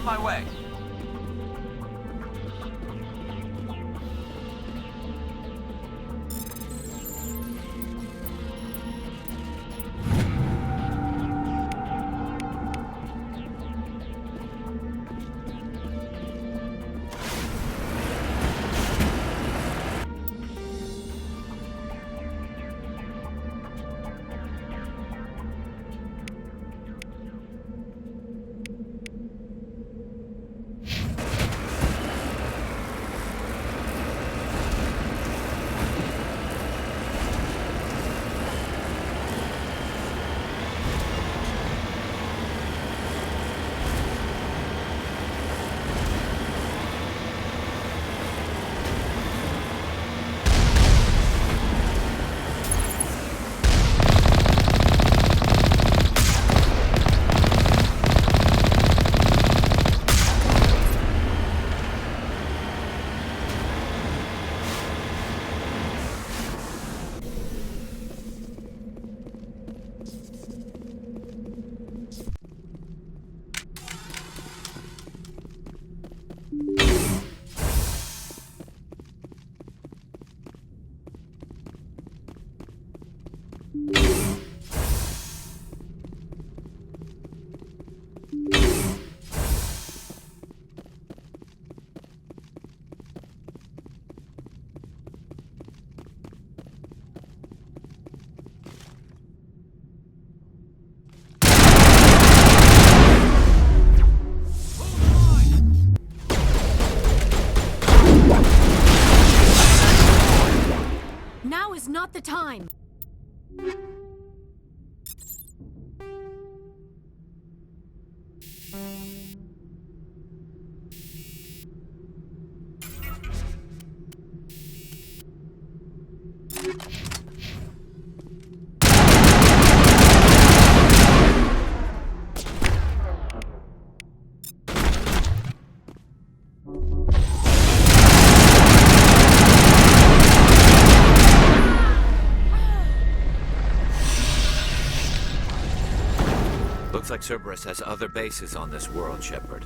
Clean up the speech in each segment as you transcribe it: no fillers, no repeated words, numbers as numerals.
On my way. Now is not the time! Looks like Cerberus has other bases on this world, Shepard.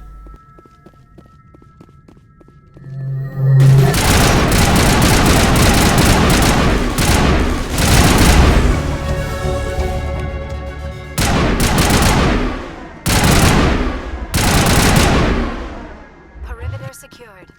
Perimeter secured.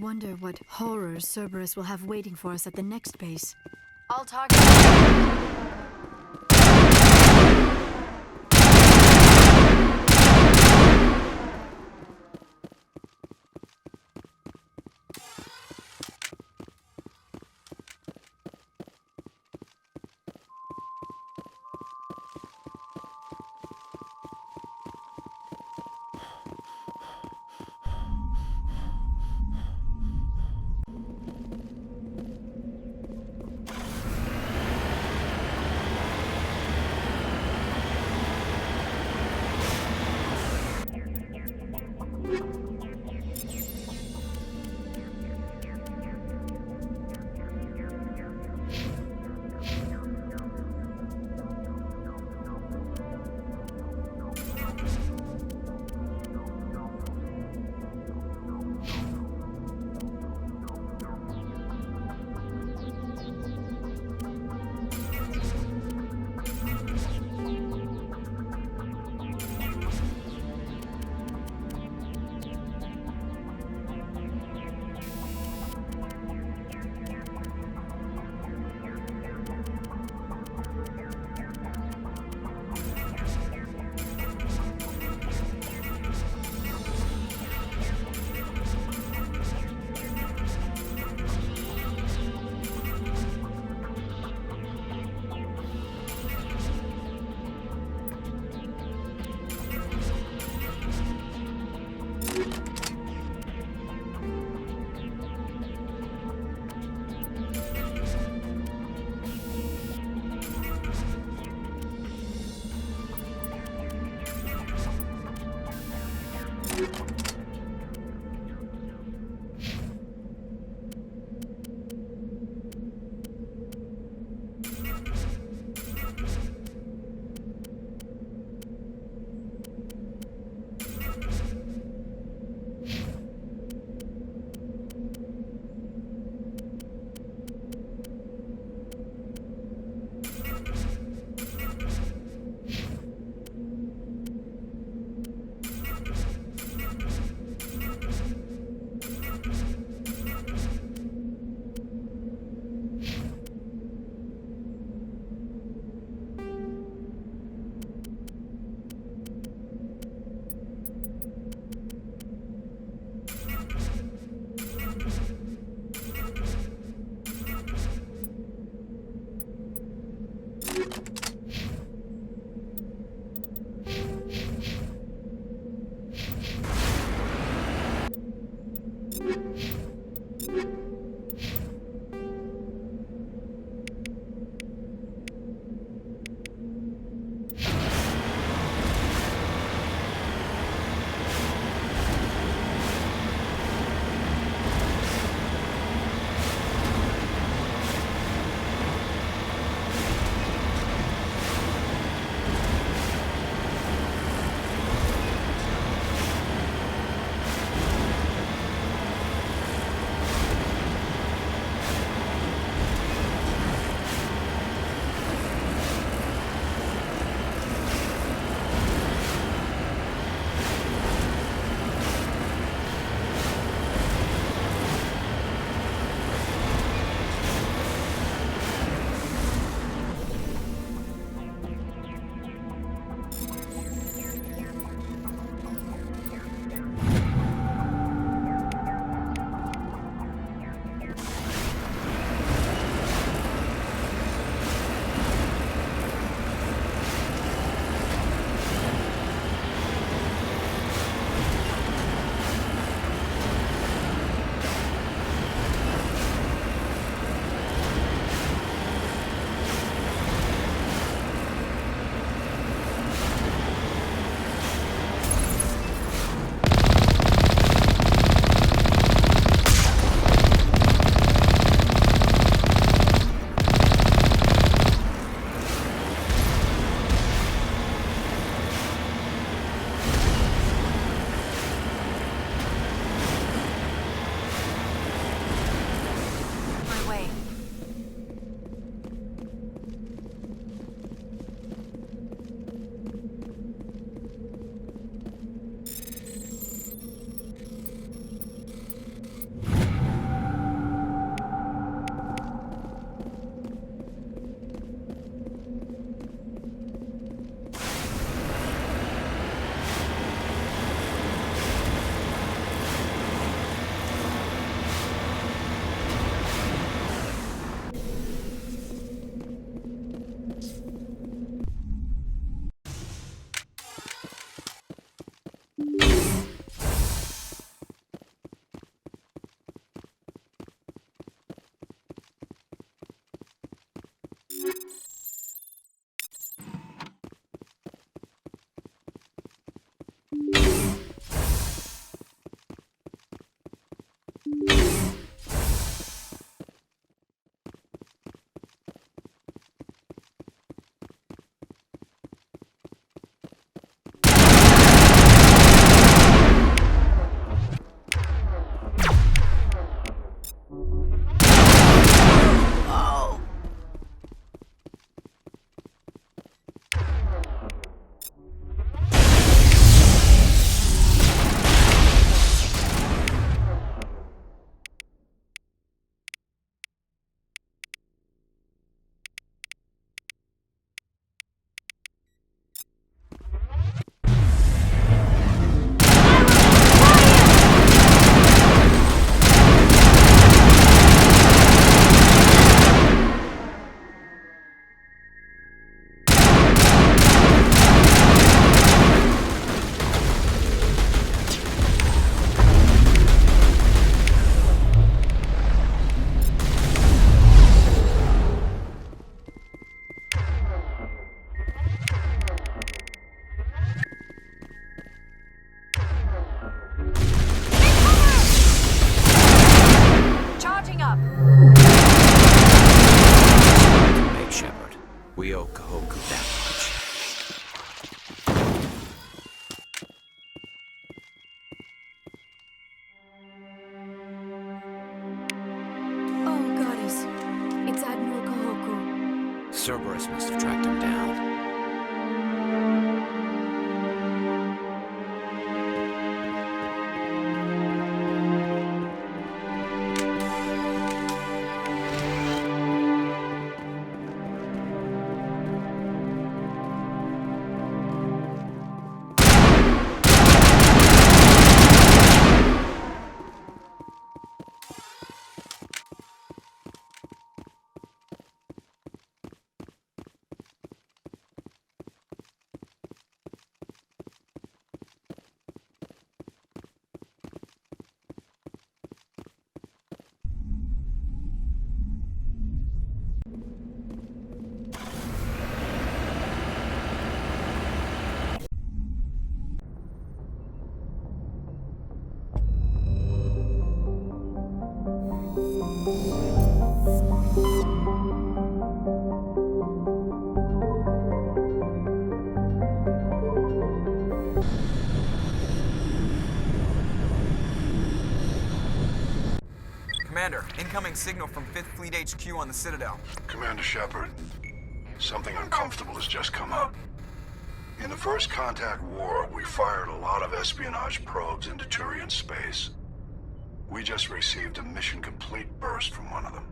wonder what horrors Cerberus will have waiting for us at the next base. All target. Cerberus must have tracked him down. Commander, incoming signal from 5th Fleet HQ on the Citadel. Commander Shepard, something uncomfortable has just come up. In the First Contact War, we fired a lot of espionage probes into Turian space. We just received a mission complete burst from one of them.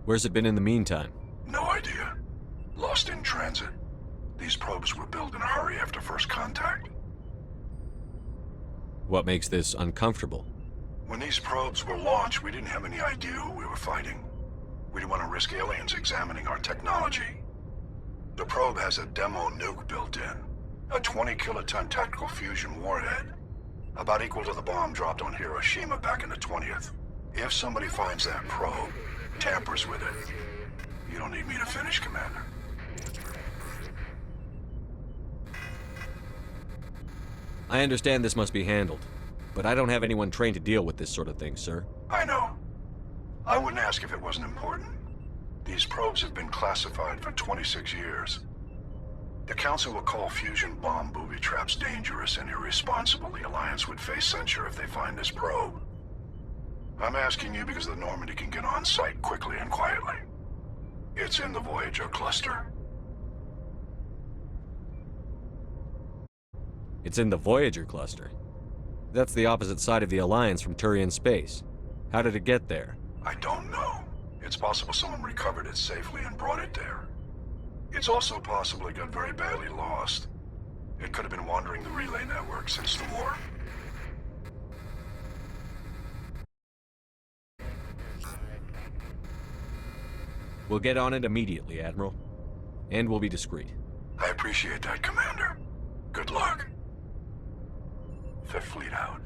Where's it been in the meantime? No idea. Lost in transit. These probes were built in a hurry after First Contact. What makes this uncomfortable? When these probes were launched, we didn't have any idea who we were fighting. We didn't want to risk aliens examining our technology. The probe has a demo nuke built in. A 20-kiloton tactical fusion warhead. About equal to the bomb dropped on Hiroshima back in the 20th. If somebody finds that probe, tampers with it, you don't need me to finish, Commander. I understand this must be handled, but I don't have anyone trained to deal with this sort of thing, sir. I know. I wouldn't ask if it wasn't important. These probes have been classified for 26 years. The Council will call fusion bomb booby traps dangerous and irresponsible. The Alliance would face censure if they find this probe. I'm asking you because the Normandy can get on site quickly and quietly. It's in the Voyager cluster. It's in the Voyager cluster. That's the opposite side of the Alliance from Turian space. How did it get there? I don't know. It's possible someone recovered it safely and brought it there. It's also possible it got very badly lost. It could have been wandering the relay network since the war. We'll get on it immediately, Admiral. And we'll be discreet. I appreciate that, Commander. Good luck. Fifth Fleet out.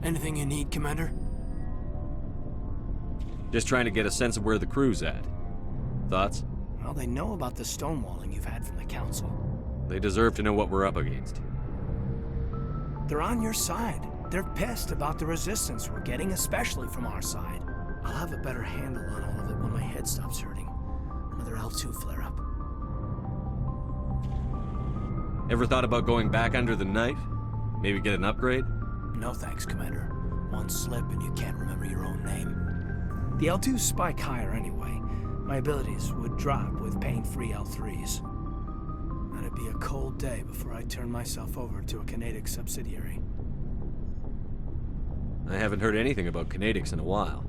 Anything you need, Commander? Just trying to get a sense of where the crew's at. Thoughts? Well, they know about the stonewalling you've had from the Council. They deserve to know what we're up against. They're on your side. They're pissed about the resistance we're getting, especially from our side. I'll have a better handle on all of it when my head stops hurting. Another L2 flare-up. Ever thought about going back under the knife? Maybe get an upgrade? No thanks, Commander. One slip and you can't remember your own name. The L2s spike higher anyway. My abilities would drop with pain-free L3s. It'd be a cold day before I turn myself over to a Canadic subsidiary. I haven't heard anything about Canadics in a while.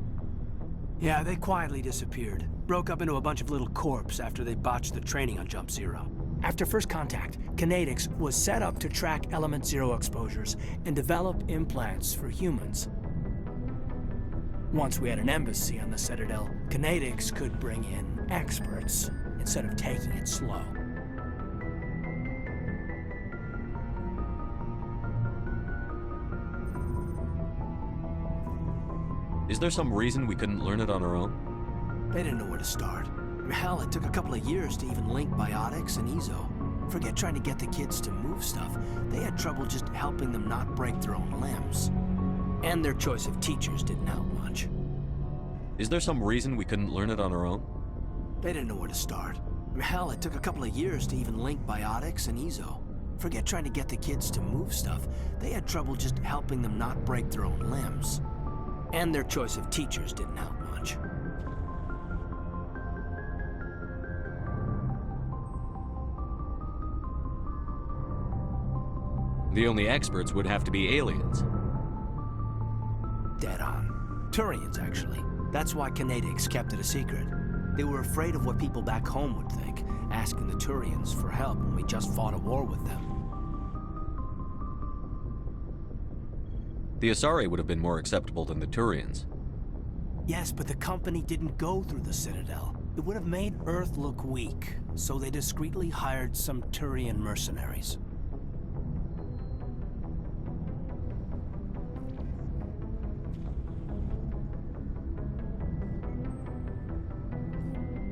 Yeah, they quietly disappeared. Broke up into a bunch of little corps after they botched the training on Jump Zero. After first contact, Canadics was set up to track Element Zero exposures and develop implants for humans. Once we had an embassy on the Citadel, Canadics could bring in experts instead of taking it slow. Is there some reason we couldn't learn it on our own? They didn't know where to start. Hell, it took a couple of years to even link biotics and ezo. Forget trying to get the kids to move stuff. They had trouble just helping them not break their own limbs. And their choice of teachers didn't help much. Is there some reason we couldn't learn it on our own? They didn't know where to start. Hell, it took a couple of years to even link biotics and ezo. Forget trying to get the kids to move stuff. They had trouble just helping them not break their own limbs. And their choice of teachers didn't help much. The only experts would have to be aliens. Dead on. Turians, actually. That's why Canadics kept it a secret. They were afraid of what people back home would think, asking the Turians for help when we just fought a war with them. The Asari would have been more acceptable than the Turians. Yes, but the company didn't go through the Citadel. It would have made Earth look weak, so they discreetly hired some Turian mercenaries.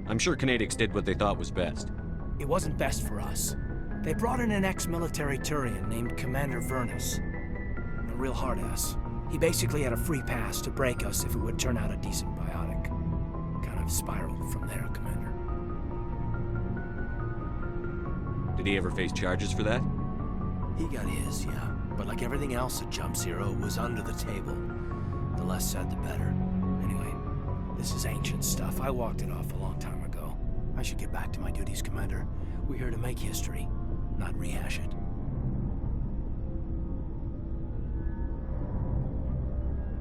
I'm sure Canadics did what they thought was best. It wasn't best for us. They brought in an ex-military Turian named Commander Vernus. A real hard-ass. He basically had a free pass to break us if it would turn out a decent biotic. Kind of spiraled from there, Commander. Did he ever face charges for that? He got his, yeah. But like everything else at Jump Zero, it was under the table. The less said, the better. Anyway, this is ancient stuff. I walked it off a long time ago. I should get back to my duties, Commander. We're here to make history, not rehash it.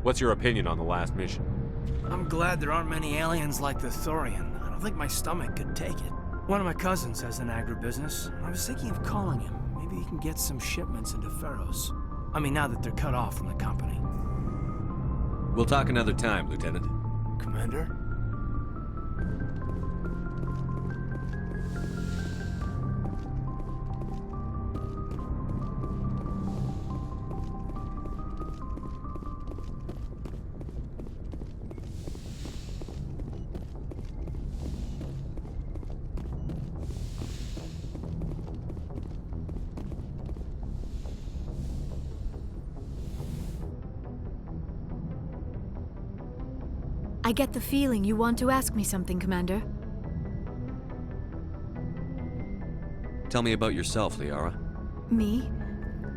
What's your opinion on the last mission? I'm glad there aren't many aliens like the Thorian. I don't think my stomach could take it. One of my cousins has an agribusiness. I was thinking of calling him. Maybe he can get some shipments into Pharos. I mean, now that they're cut off from the company. We'll talk another time, Lieutenant. Commander? I get the feeling you want to ask me something, Commander. Tell me about yourself, Liara. Me?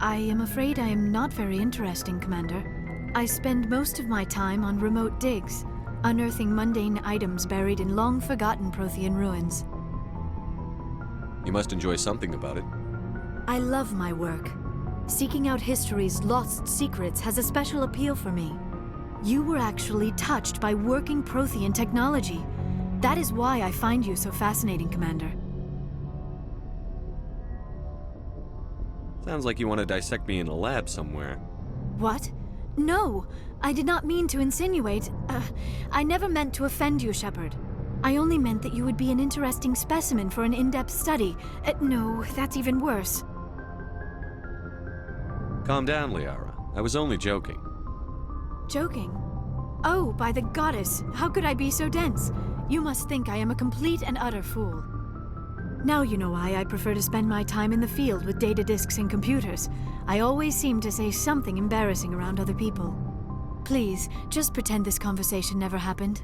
I am afraid I am not very interesting, Commander. I spend most of my time on remote digs, unearthing mundane items buried in long-forgotten Prothean ruins. You must enjoy something about it. I love my work. Seeking out history's lost secrets has a special appeal for me. You were actually touched by working Prothean technology. That is why I find you so fascinating, Commander. Sounds like you want to dissect me in a lab somewhere. What? No, I did not mean to insinuate. I never meant to offend you, Shepard. I only meant that you would be an interesting specimen for an in-depth study. No, that's even worse. Calm down, Liara. I was only joking. Joking? Oh, by the goddess, how could I be so dense? You must think I am a complete and utter fool. Now you know why I prefer to spend my time in the field with data disks and computers. I always seem to say something embarrassing around other people. Please, just pretend this conversation never happened.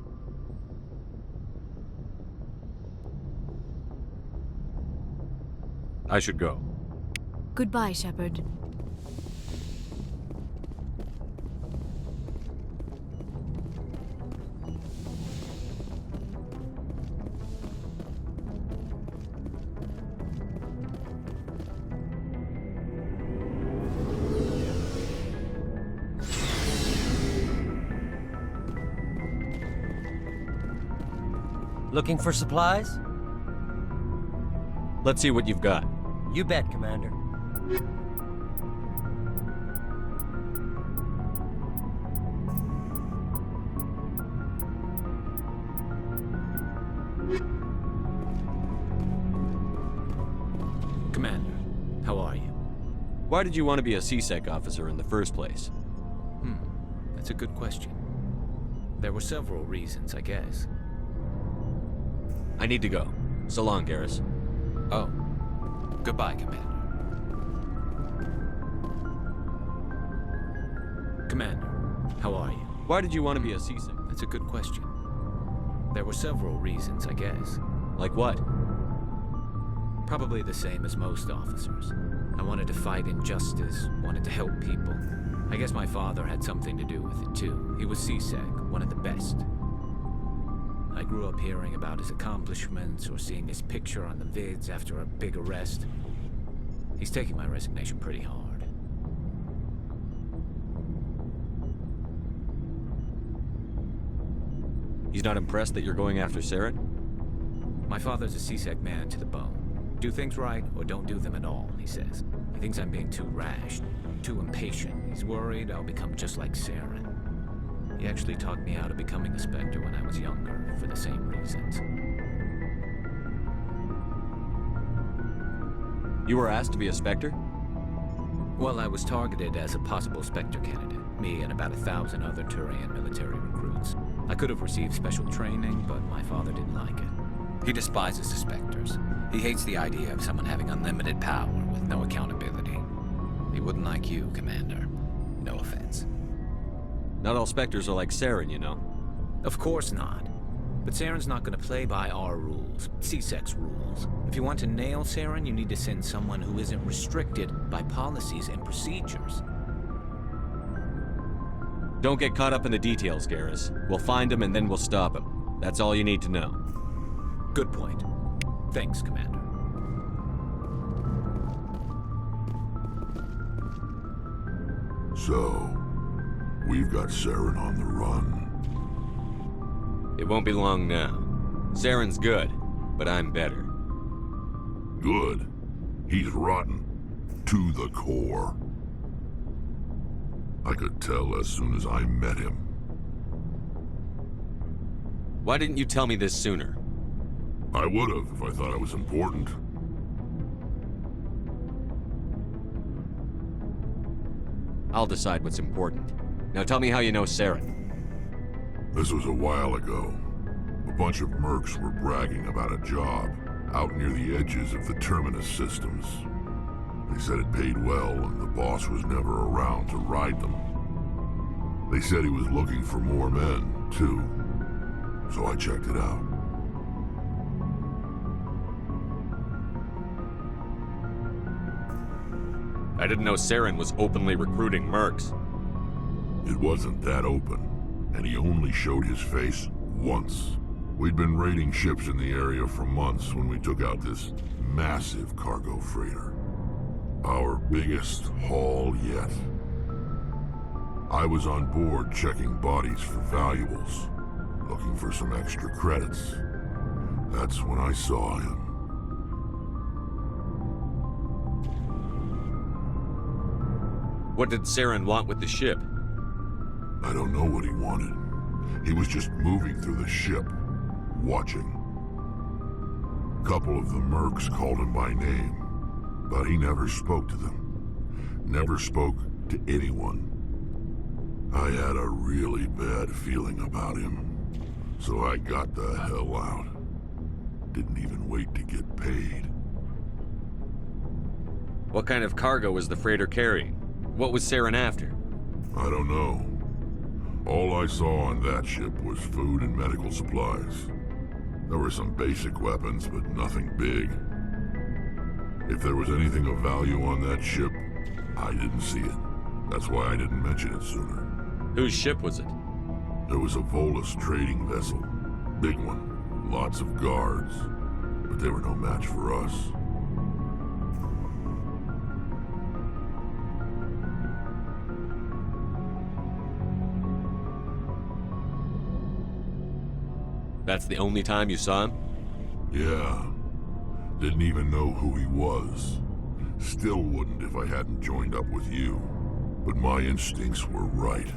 I should go. Goodbye, Shepard. Looking for supplies? Let's see what you've got. You bet, Commander. Commander, how are you? Why did you want to be a CSEC officer in the first place? That's a good question. There were several reasons, I guess. I need to go. So long, Garrus. Oh. Goodbye, Commander. Commander, how are you? Why did you want to be a CSEC? That's a good question. There were several reasons, I guess. Like what? Probably the same as most officers. I wanted to fight injustice, wanted to help people. I guess my father had something to do with it too. He was CSEC, one of the best. I grew up hearing about his accomplishments or seeing his picture on the vids after a big arrest. He's taking my resignation pretty hard. He's not impressed that you're going after Saren? My father's a CSEC man to the bone. Do things right or don't do them at all, he says. He thinks I'm being too rash, too impatient. He's worried I'll become just like Saren. He actually talked me out of becoming a Spectre when I was younger, for the same reasons. You were asked to be a Spectre? Well, I was targeted as a possible Spectre candidate, me and about 1,000 other Turian military recruits. I could have received special training, but my father didn't like it. He despises the Spectres. He hates the idea of someone having unlimited power with no accountability. He wouldn't like you, Commander. No offense. Not all Spectres are like Saren, you know. Of course not. But Saren's not going to play by our rules, CSEC's rules. If you want to nail Saren, you need to send someone who isn't restricted by policies and procedures. Don't get caught up in the details, Garrus. We'll find him and then we'll stop him. That's all you need to know. Good point. Thanks, Commander. So, we've got Saren on the run. It won't be long now. Saren's good, but I'm better. Good. He's rotten. To the core. I could tell as soon as I met him. Why didn't you tell me this sooner? I would have if I thought I was important. I'll decide what's important. Now tell me how you know Saren. This was a while ago. A bunch of mercs were bragging about a job out near the edges of the Terminus systems. They said it paid well and the boss was never around to ride them. They said he was looking for more men, too. So I checked it out. I didn't know Saren was openly recruiting mercs. It wasn't that open, and he only showed his face once. We'd been raiding ships in the area for months when we took out this massive cargo freighter. Our biggest haul yet. I was on board checking bodies for valuables, looking for some extra credits. That's when I saw him. What did Saren want with the ship? I don't know what he wanted. He was just moving through the ship, watching. A couple of the mercs called him by name, but he never spoke to them. Never spoke to anyone. I had a really bad feeling about him, so I got the hell out. Didn't even wait to get paid. What kind of cargo was the freighter carrying? What was Saren after? I don't know. All I saw on that ship was food and medical supplies. There were some basic weapons, but nothing big. If there was anything of value on that ship, I didn't see it. That's why I didn't mention it sooner. Whose ship was it? There was a Volus trading vessel. Big one. Lots of guards. But they were no match for us. That's the only time you saw him? Yeah. Didn't even know who he was. Still wouldn't if I hadn't joined up with you. But my instincts were right.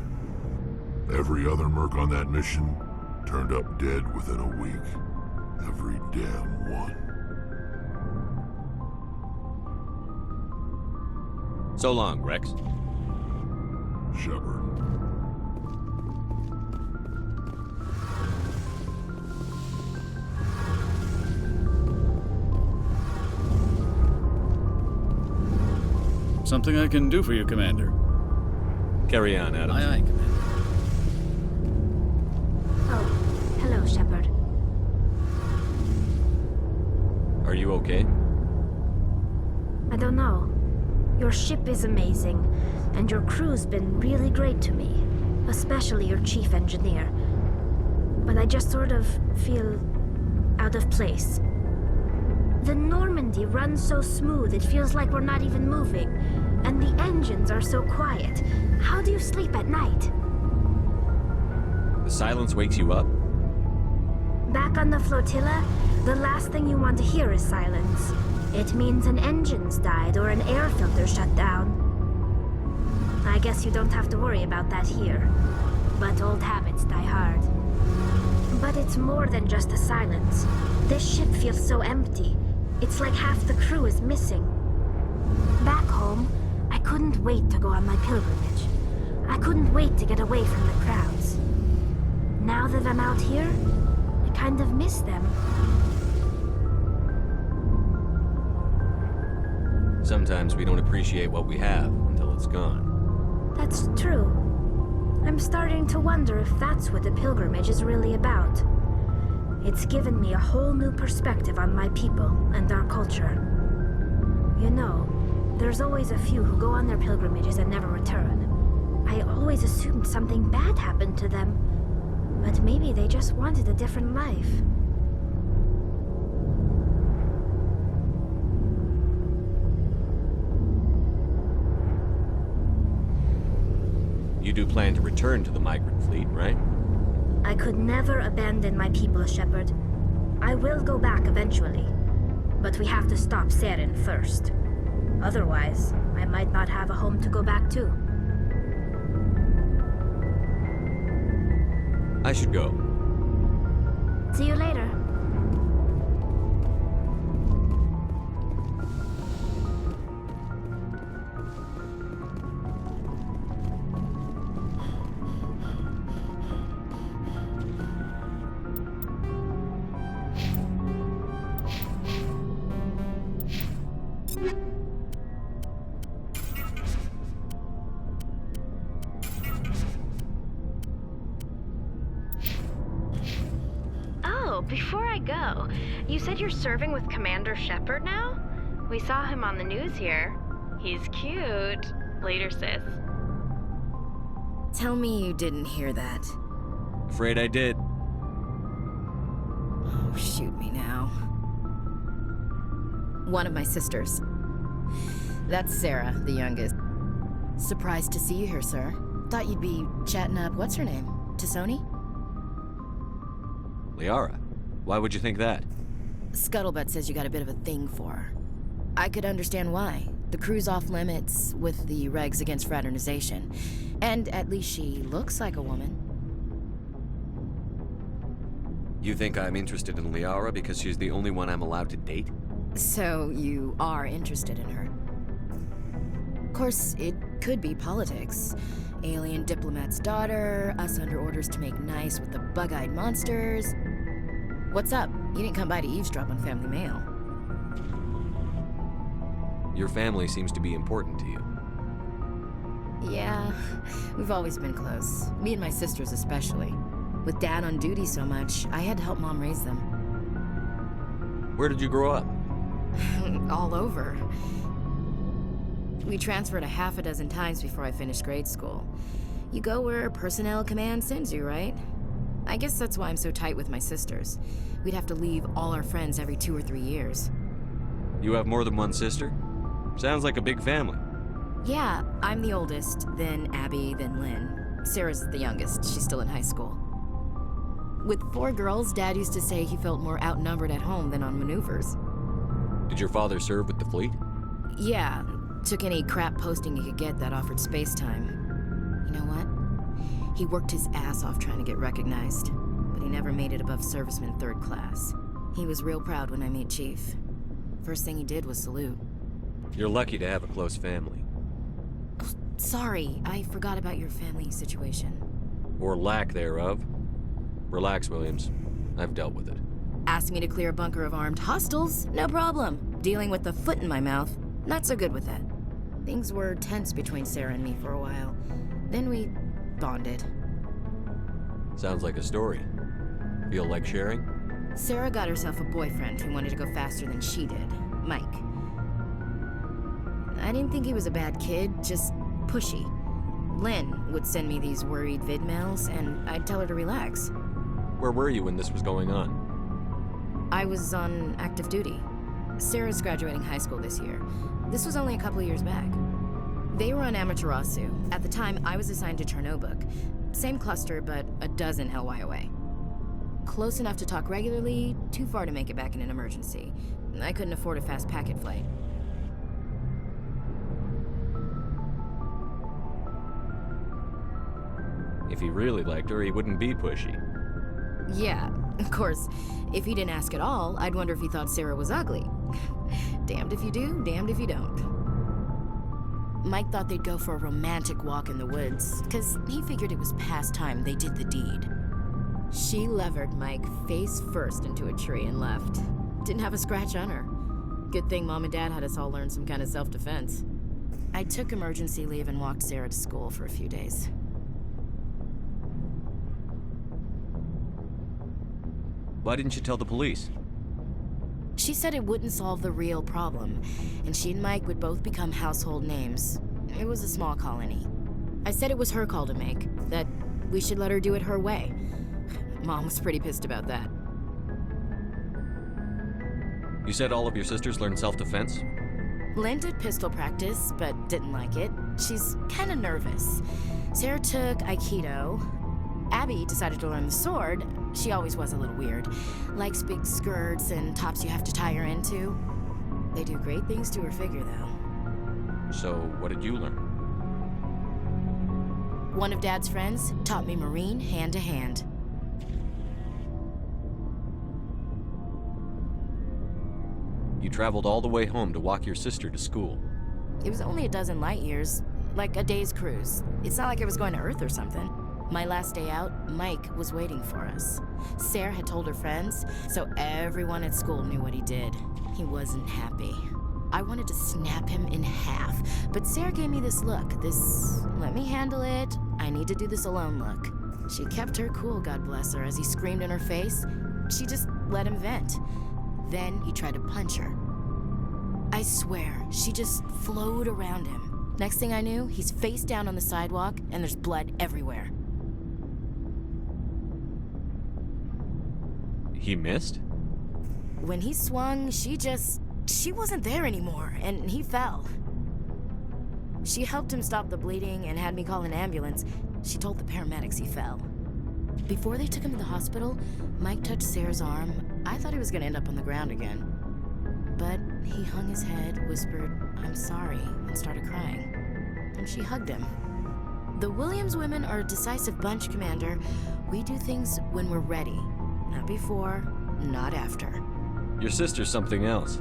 Every other merc on that mission turned up dead within a week. Every damn one. So long, Rex. Shepard. Something I can do for you, Commander. Carry on, Adams. Aye, aye, Commander. Oh, hello, Shepard. Are you okay? I don't know. Your ship is amazing, and your crew's been really great to me, especially your chief engineer. But I just sort of feel out of place. The Normandy runs so smooth it feels like we're not even moving, and the engines are so quiet. How do you sleep at night? The silence wakes you up? Back on the flotilla, the last thing you want to hear is silence. It means an engine's died or an air filter shut down. I guess you don't have to worry about that here. But old habits die hard. But it's more than just the silence. This ship feels so empty. It's like half the crew is missing. Back home, I couldn't wait to go on my pilgrimage. I couldn't wait to get away from the crowds. Now that I'm out here, I kind of miss them. Sometimes we don't appreciate what we have until it's gone. That's true. I'm starting to wonder if that's what the pilgrimage is really about. It's given me a whole new perspective on my people and our culture. You know, there's always a few who go on their pilgrimages and never return. I always assumed something bad happened to them, but maybe they just wanted a different life. You do plan to return to the migrant fleet, right? I could never abandon my people, Shepard. I will go back eventually, but we have to stop Saren first. Otherwise, I might not have a home to go back to. I should go. See you later. Before I go, you said you're serving with Commander Shepard now? We saw him on the news here. He's cute. Later, sis. Tell me you didn't hear that. Afraid I did. Oh, shoot me now. One of my sisters. That's Sarah, the youngest. Surprised to see you here, sir. Thought you'd be chatting up, what's her name? T'Soni? Liara. Why would you think that? Scuttlebutt says you got a bit of a thing for her. I could understand why. The crew's off limits with the regs against fraternization. And at least she looks like a woman. You think I'm interested in Liara because she's the only one I'm allowed to date? So you are interested in her. Of course, it could be politics. Alien diplomat's daughter, us under orders to make nice with the bug-eyed monsters. What's up? You didn't come by to eavesdrop on family mail. Your family seems to be important to you. Yeah, we've always been close. Me and my sisters especially. With Dad on duty so much, I had to help Mom raise them. Where did you grow up? All over. We transferred a half a dozen times before I finished grade school. You go where personnel command sends you, right? I guess that's why I'm so tight with my sisters. We'd have to leave all our friends every 2 or 3 years. You have more than one sister? Sounds like a big family. Yeah, I'm the oldest, then Abby, then Lynn. Sarah's the youngest. She's still in high school. With 4 girls, Dad used to say he felt more outnumbered at home than on maneuvers. Did your father serve with the fleet? Yeah, took any crap posting he could get that offered space time. You know what? He worked his ass off trying to get recognized, but he never made it above serviceman 3rd class. He was real proud when I made chief. First thing he did was salute. You're lucky to have a close family. Oh, sorry, I forgot about your family situation. Or lack thereof. Relax, Williams. I've dealt with it. Asked me to clear a bunker of armed hostiles? No problem. Dealing with the foot in my mouth? Not so good with that. Things were tense between Sarah and me for a while. Then we bonded. Sounds like a story. Feel like sharing? Sarah got herself a boyfriend who wanted to go faster than she did, Mike. I didn't think he was a bad kid, just pushy. Lynn would send me these worried vid mails, and I'd tell her to relax. Where were you when this was going on? I was on active duty. Sarah's graduating high school this year. This was only a couple of years back. They were on Amaterasu. At the time, I was assigned to Chernobog. Same cluster, but a dozen LY away. Close enough to talk regularly, too far to make it back in an emergency. I couldn't afford a fast packet flight. If he really liked her, he wouldn't be pushy. Yeah, of course. If he didn't ask at all, I'd wonder if he thought Sarah was ugly. Damned if you do, damned if you don't. Mike thought they'd go for a romantic walk in the woods, because he figured it was past time they did the deed. She levered Mike face first into a tree and left. Didn't have a scratch on her. Good thing Mom and Dad had us all learn some kind of self-defense. I took emergency leave and walked Sarah to school for a few days. Why didn't you tell the police? She said it wouldn't solve the real problem, and she and Mike would both become household names. It was a small colony. I said it was her call to make, that we should let her do it her way. Mom was pretty pissed about that. You said all of your sisters learned self-defense? Lynn did pistol practice, but didn't like it. She's kind of nervous. Sarah took Aikido. Abby decided to learn the sword. She always was a little weird. Likes big skirts and tops you have to tie her into. They do great things to her figure, though. So, what did you learn? One of Dad's friends taught me Marine hand-to-hand. You traveled all the way home to walk your sister to school. It was only a dozen light years, like a day's cruise. It's not like I was going to Earth or something. My last day out, Mike was waiting for us. Sarah had told her friends, so everyone at school knew what he did. He wasn't happy. I wanted to snap him in half, but Sarah gave me this look, this let me handle it, I need to do this alone look. She kept her cool, God bless her, as he screamed in her face. She just let him vent. Then he tried to punch her. I swear, she just flowed around him. Next thing I knew, he's face down on the sidewalk, and there's blood everywhere. He missed? When he swung, she wasn't there anymore, and he fell. She helped him stop the bleeding and had me call an ambulance. She told the paramedics he fell. Before they took him to the hospital, Mike touched Sarah's arm. I thought he was gonna end up on the ground again. But he hung his head, whispered, "I'm sorry," and started crying. And she hugged him. The Williams women are a decisive bunch, Commander. We do things when we're ready. Not before, not after. Your sister's something else.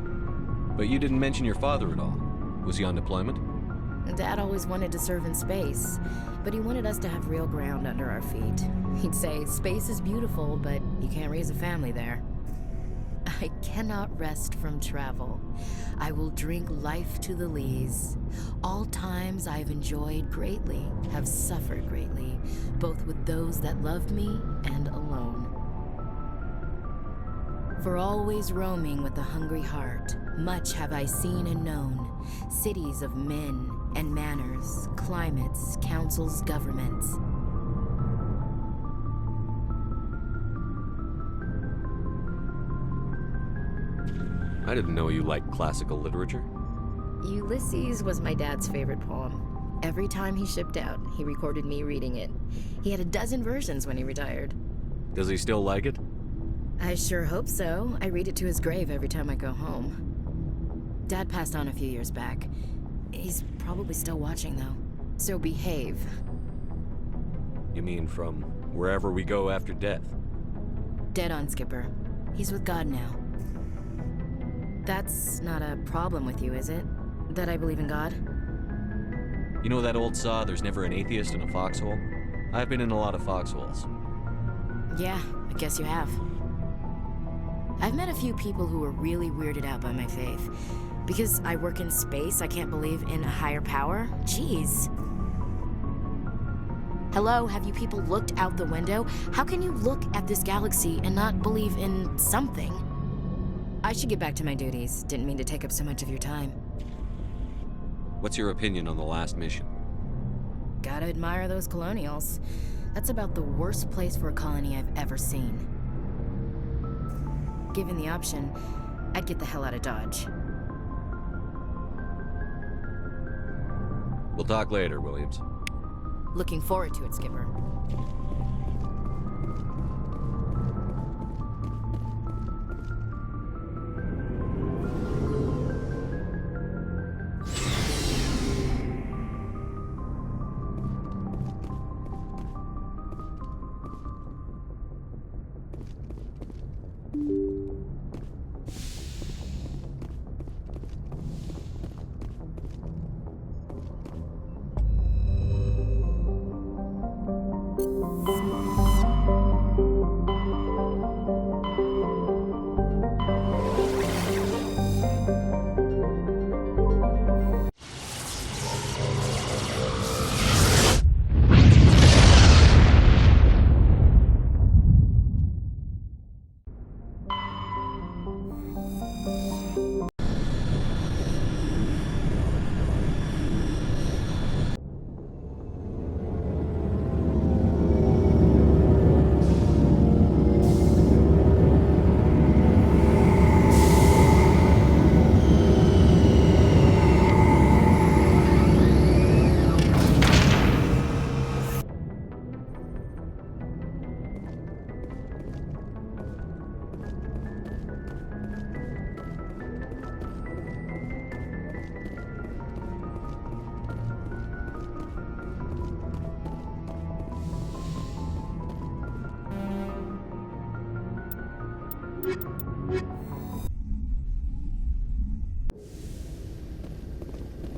But you didn't mention your father at all. Was he on deployment? Dad always wanted to serve in space, but he wanted us to have real ground under our feet. He'd say, space is beautiful, but you can't raise a family there. I cannot rest from travel. I will drink life to the lees. All times I have enjoyed greatly, have suffered greatly, both with those that loved me and alone. For always roaming with a hungry heart, Much have I seen and known, cities of men and manners, climates, councils, governments. I didn't know you liked classical literature. Ulysses was my dad's favorite poem. Every time he shipped out, he recorded me reading it. He had a dozen versions when he retired. Does he still like it? I sure hope so. I read it to his grave every time I go home. Dad passed on a few years back. He's probably still watching, though. So behave. You mean from wherever we go after death? Dead on, Skipper. He's with God now. That's not a problem with you, is it? That I believe in God? You know that old saw, there's never an atheist in a foxhole? I've been in a lot of foxholes. Yeah, I guess you have. I've met a few people who were really weirded out by my faith. Because I work in space, I can't believe in a higher power? Jeez. Hello, have you people looked out the window? How can you look at this galaxy and not believe in something? I should get back to my duties. Didn't mean to take up so much of your time. What's your opinion on the last mission? Gotta admire those colonials. That's about the worst place for a colony I've ever seen. Given the option, I'd get the hell out of Dodge. We'll talk later, Williams. Looking forward to it, Skipper.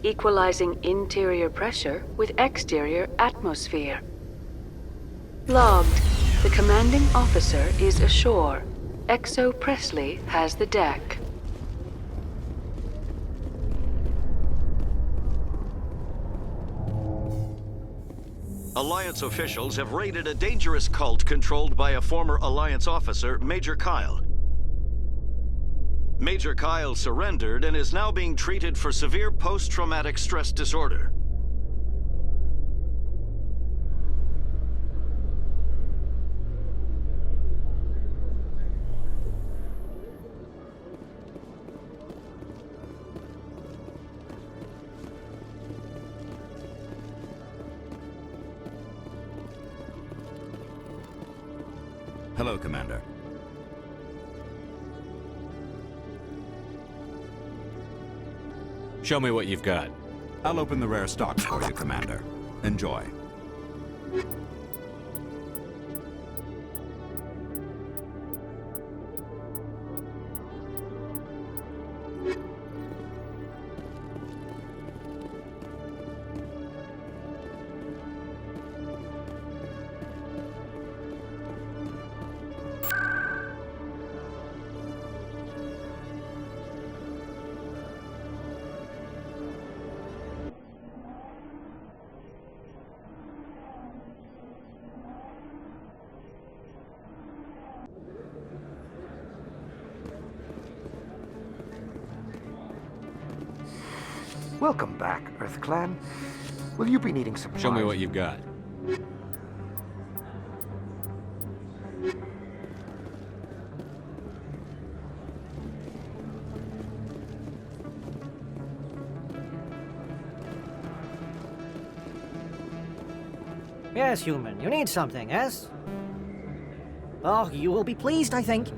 Equalizing interior pressure with exterior atmosphere. Logged. The commanding officer is ashore. Exo Presley has the deck. Alliance officials have raided a dangerous cult controlled by a former Alliance officer, Major Kyle. Major Kyle surrendered and is now being treated for severe post-traumatic stress disorder. Hello, Commander. Show me what you've got. I'll open the rare stock for you, Commander. Enjoy. Welcome back, Earth Clan. Will you be needing supplies? Show me what you've got. Yes, human. You need something, yes? Oh, you will be pleased, I think.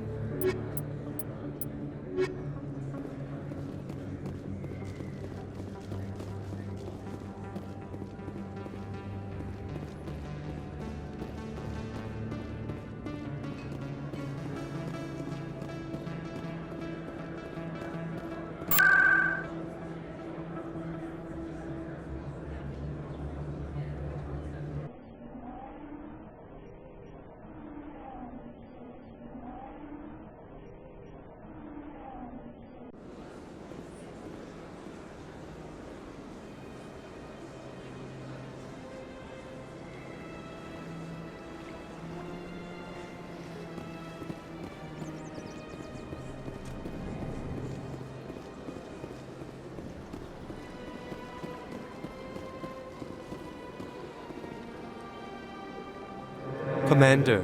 Commander,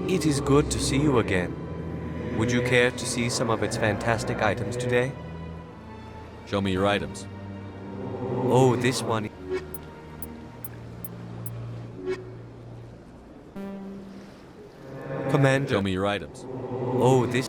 it is good to see you again. Would you care to see some of its fantastic items today? Show me your items. Oh, this one. Commander. Show me your items. Oh, this.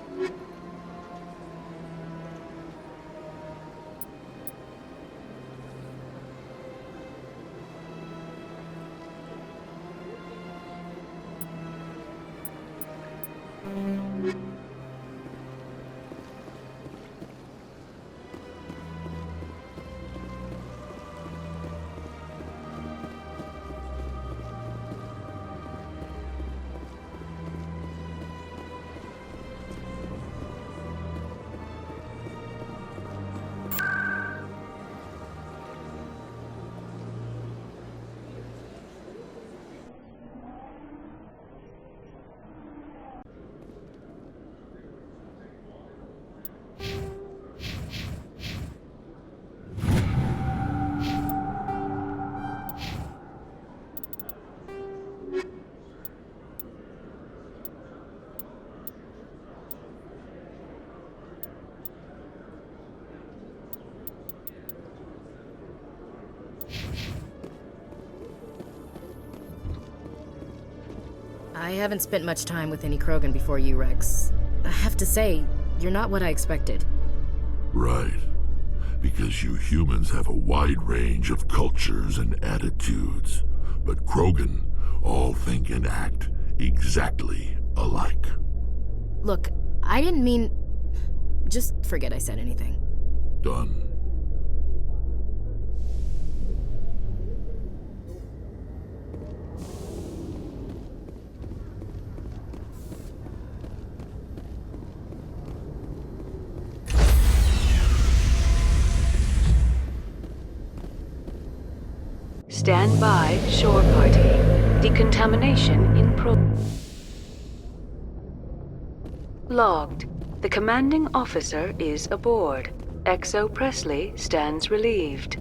I haven't spent much time with any Krogan before you, Rex. I have to say, you're not what I expected. Right. Because you humans have a wide range of cultures and attitudes. But Krogan all think and act exactly alike. Look, I didn't mean... Just forget I said anything. Done. Stand by, shore party. Decontamination in Logged. The commanding officer is aboard. XO Presley stands relieved.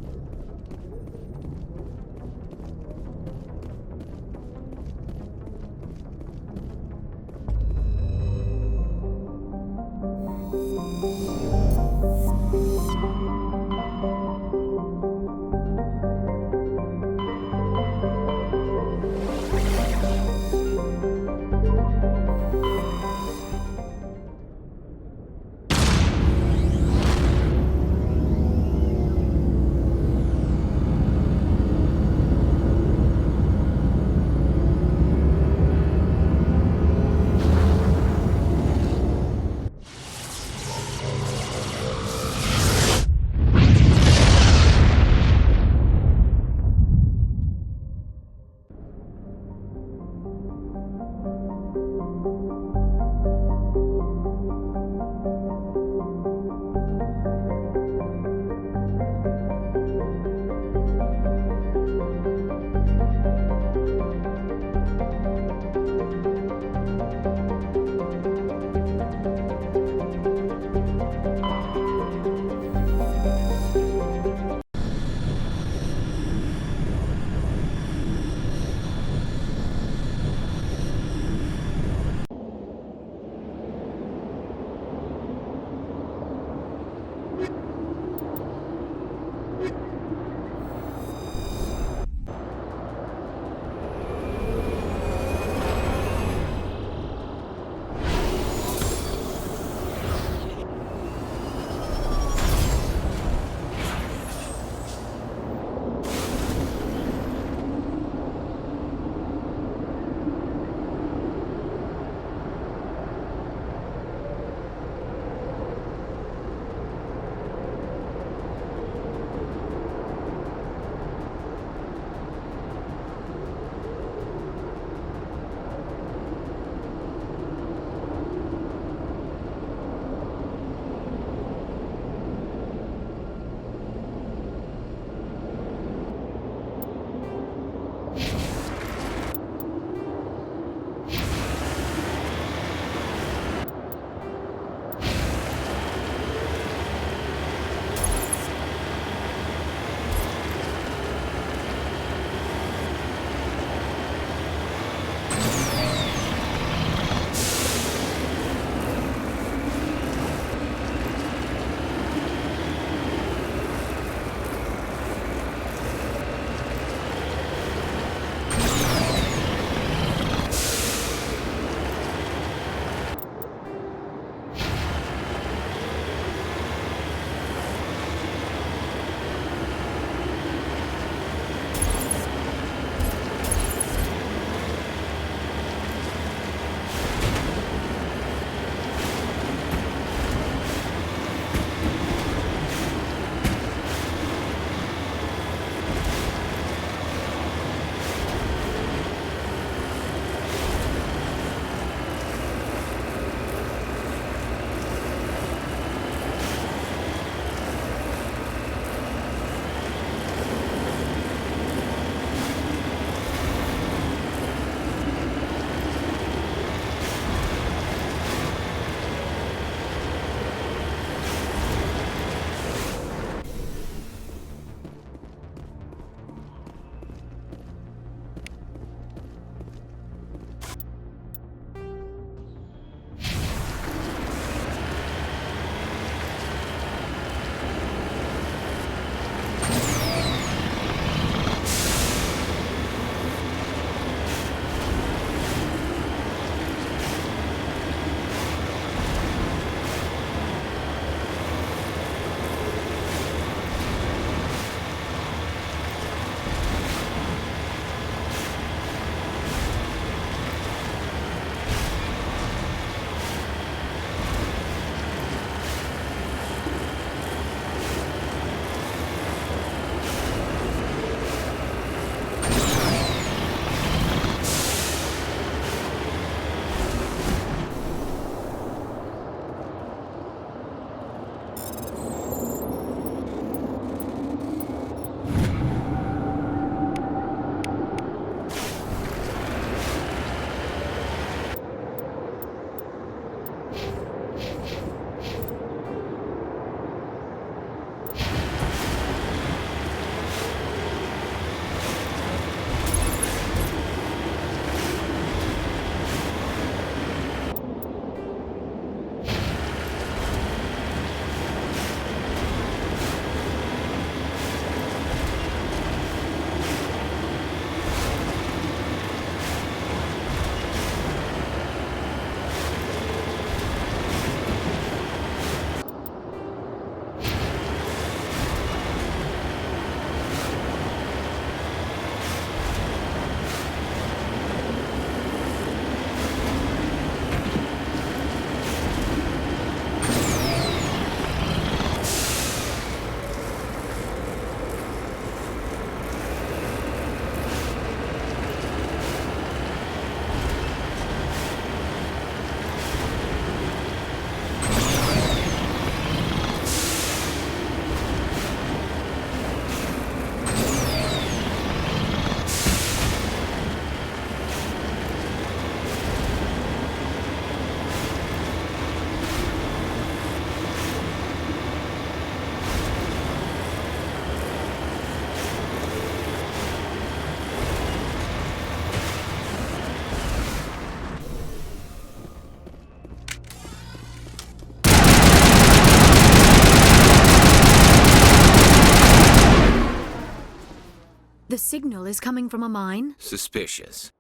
The signal is coming from a mine? Suspicious.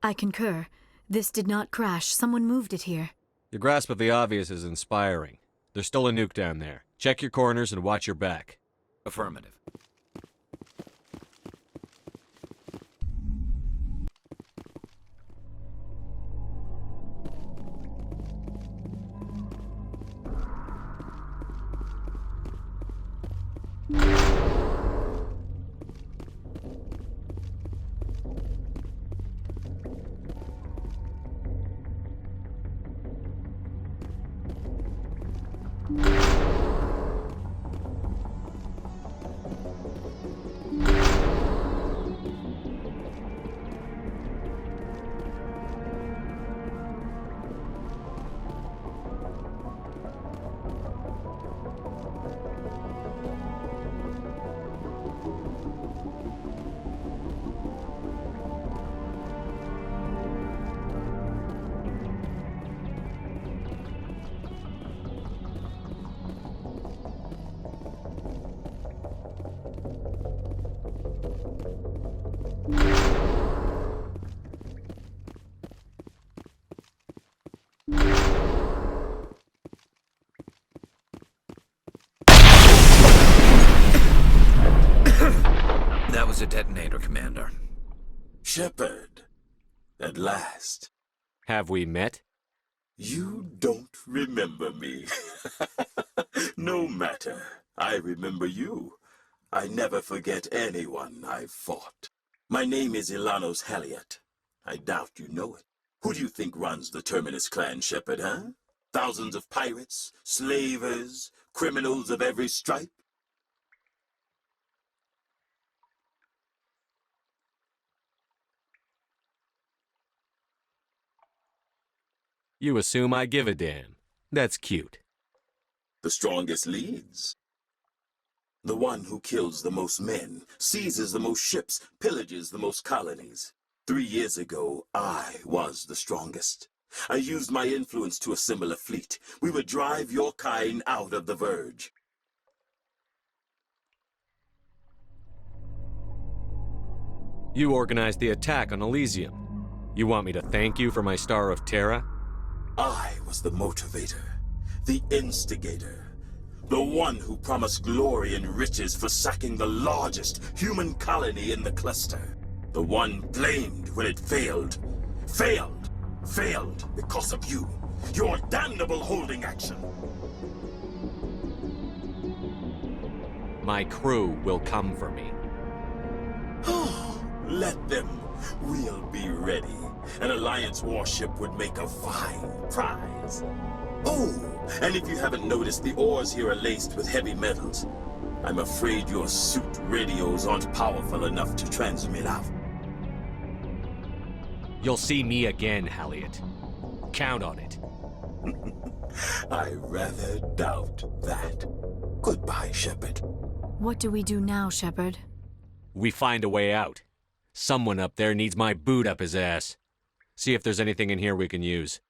I concur. This did not crash. Someone moved it here. Your grasp of the obvious is inspiring. There's still a nuke down there. Check your corners and watch your back. Affirmative. That was a detonator, Commander. Shepard, at last. Have we met? You don't remember me. No matter. I remember you. I never forget anyone I've fought. My name is Ilanos Halliot. I doubt you know it. Who do you think runs the Terminus clan, Shepard, huh? Thousands of pirates, slavers, criminals of every stripe? You assume I give a damn. That's cute. The strongest leads. The one who kills the most men, seizes the most ships, pillages the most colonies. 3 years ago, I was the strongest. I used my influence to assemble a fleet. We would drive your kind out of the Verge. You organized the attack on Elysium. You want me to thank you for my Star of Terra? I was the motivator, the instigator, the one who promised glory and riches for sacking the largest human colony in the cluster. The one blamed when it failed. Failed because of you. Your damnable holding action. My crew will come for me. Let them. We'll be ready. An Alliance warship would make a fine prize. Oh, and if you haven't noticed, the ores here are laced with heavy metals. I'm afraid your suit radios aren't powerful enough to transmit out. You'll see me again, Halliot. Count on it. I rather doubt that. Goodbye, Shepard. What do we do now, Shepard? We find a way out. Someone up there needs my boot up his ass. See if there's anything in here we can use.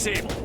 disabled.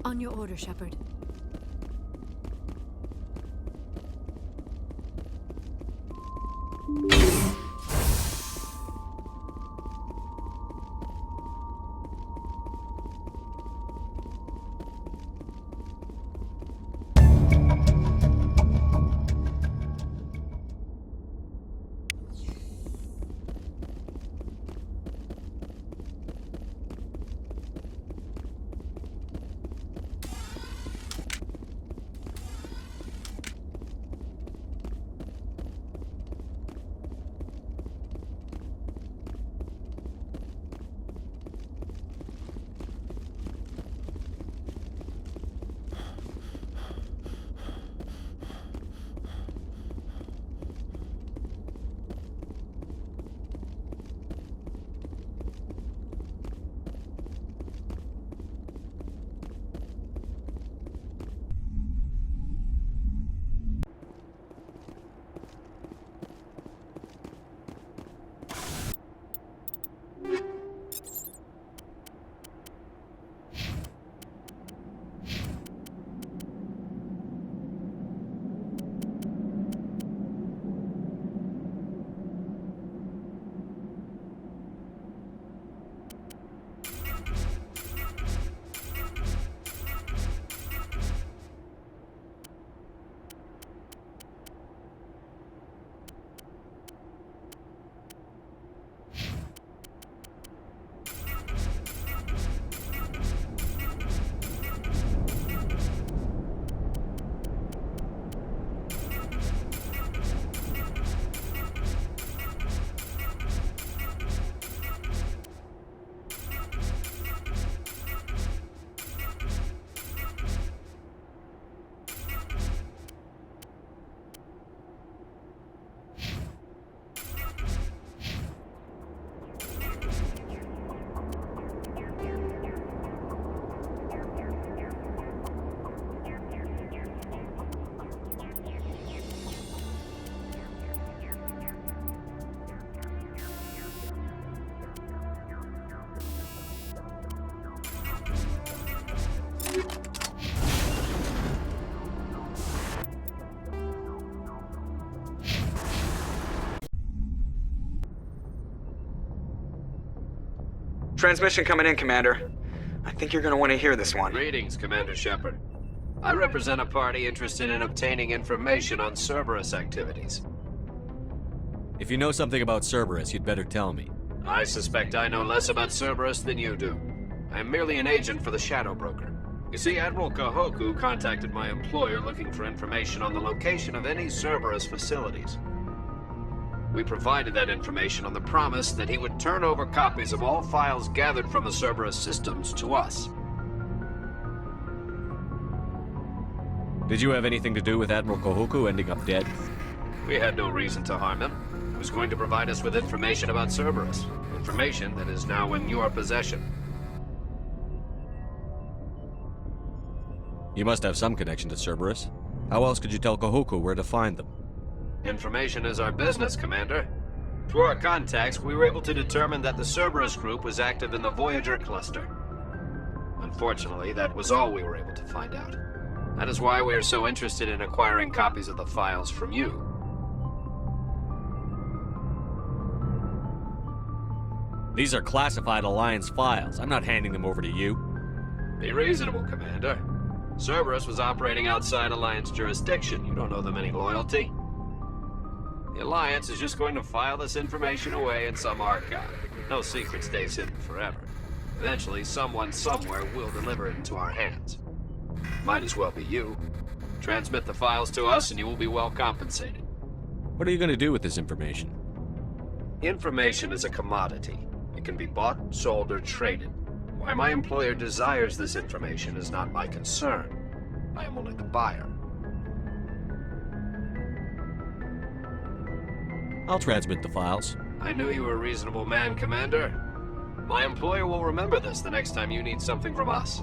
On your order, Shepard. Transmission coming in, Commander. I think you're gonna want to hear this one. Greetings, Commander Shepard. I represent a party interested in obtaining information on Cerberus activities. If you know something about Cerberus, you'd better tell me. I suspect I know less about Cerberus than you do. I am merely an agent for the Shadow Broker. You see, Admiral Kahoku contacted my employer looking for information on the location of any Cerberus facilities. We provided that information on the promise that he would turn over copies of all files gathered from the Cerberus systems to us. Did you have anything to do with Admiral Kahoku ending up dead? We had no reason to harm him. He was going to provide us with information about Cerberus. Information that is now in your possession. You must have some connection to Cerberus. How else could you tell Kahoku where to find them? Information is our business, Commander. Through our contacts, we were able to determine that the Cerberus group was active in the Voyager cluster. Unfortunately, that was all we were able to find out. That is why we are so interested in acquiring copies of the files from you. These are classified Alliance files. I'm not handing them over to you. Be reasonable, Commander. Cerberus was operating outside Alliance jurisdiction. You don't owe them any loyalty. The Alliance is just going to file this information away in some archive. No secret stays hidden forever. Eventually, someone somewhere will deliver it into our hands. Might as well be you. Transmit the files to us and you will be well compensated. What are you going to do with this information? Information is a commodity. It can be bought, sold, or traded. Why my employer desires this information is not my concern. I am only the buyer. I'll transmit the files. I knew you were a reasonable man, Commander. My employer will remember this the next time you need something from us.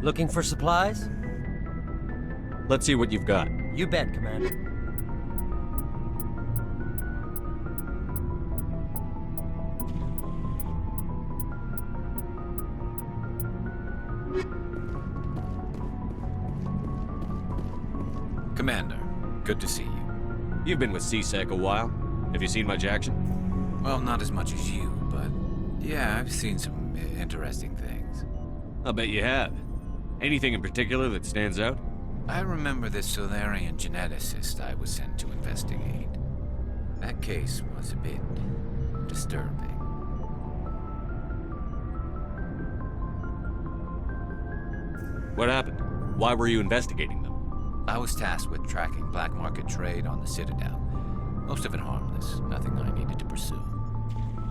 Looking for supplies? Let's see what you've got. You bet, Commander. Commander, good to see you. You've been with CSEC a while. Have you seen much action? Well, not as much as you, but yeah, I've seen some interesting things. I'll bet you have. Anything in particular that stands out? I remember this Solarian geneticist I was sent to investigate. That case was a bit disturbing. What happened? Why were you investigating them? I was tasked with tracking black market trade on the Citadel. Most of it harmless, nothing I needed to pursue.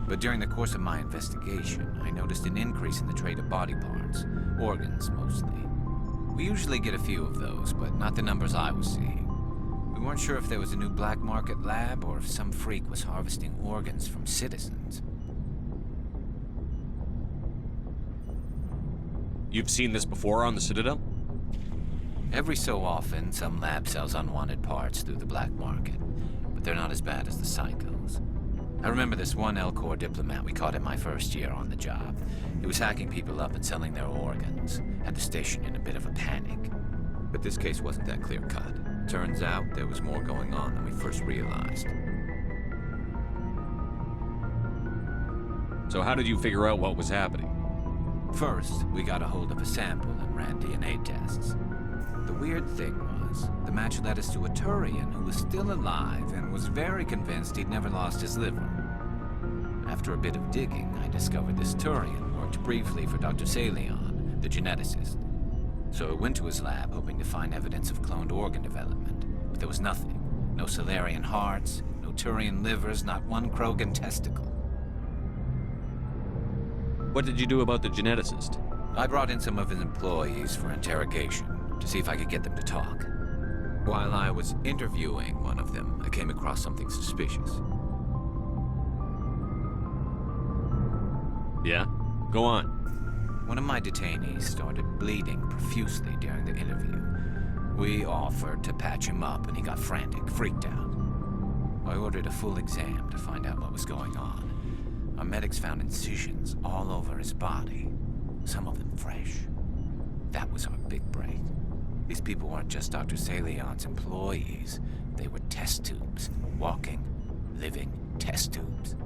But during the course of my investigation, I noticed an increase in the trade of body parts, organs mostly. We usually get a few of those, but not the numbers I was seeing. We weren't sure if there was a new black market lab or if some freak was harvesting organs from citizens. You've seen this before on the Citadel? Every so often, some lab sells unwanted parts through the black market, but they're not as bad as the psychos. I remember this one L-Corps diplomat we caught in my first year on the job. He was hacking people up and selling their organs, had the station in a bit of a panic. But this case wasn't that clear-cut. Turns out there was more going on than we first realized. So how did you figure out what was happening? First, we got a hold of a sample and ran DNA tests. The weird thing was, the match led us to a Turian who was still alive and was very convinced he'd never lost his liver. After a bit of digging, I discovered this Turian worked briefly for Dr. Salion, the geneticist. So I went to his lab hoping to find evidence of cloned organ development, but there was nothing. No Salarian hearts, no Turian livers, not one Krogan testicle. What did you do about the geneticist? I brought in some of his employees for interrogation, to see if I could get them to talk. While I was interviewing one of them, I came across something suspicious. Yeah? Go on. One of my detainees started bleeding profusely during the interview. We offered to patch him up and he got frantic, freaked out. I ordered a full exam to find out what was going on. Our medics found incisions all over his body, some of them fresh. That was our big break. These people weren't just Dr. Salion's employees. They were test tubes. Walking, living test tubes.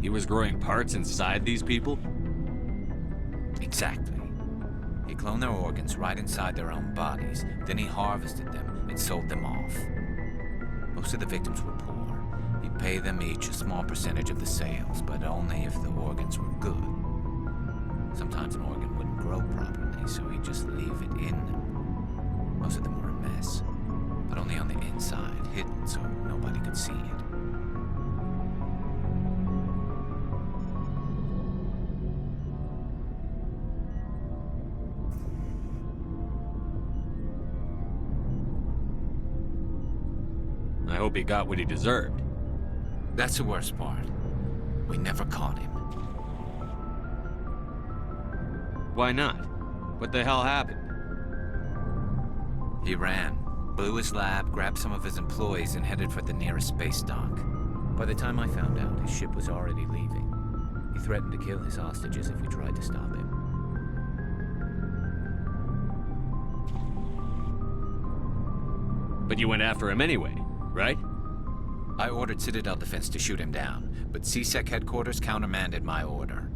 He was growing parts inside these people? Exactly. He cloned their organs right inside their own bodies. Then he harvested them and sold them off. Most of the victims were poor. He'd pay them each a small percentage of the sales, but only if the organs were good. Sometimes an organ wouldn't grow properly, so he'd just leave it in them. Most of them were a mess, but only on the inside, hidden so nobody could see it. I hope he got what he deserved. That's the worst part. We never caught him. Why not? What the hell happened? He ran, blew his lab, grabbed some of his employees, and headed for the nearest space dock. By the time I found out, his ship was already leaving. He threatened to kill his hostages if we tried to stop him. But you went after him anyway, right? I ordered Citadel Defense to shoot him down, but CSEC headquarters countermanded my order.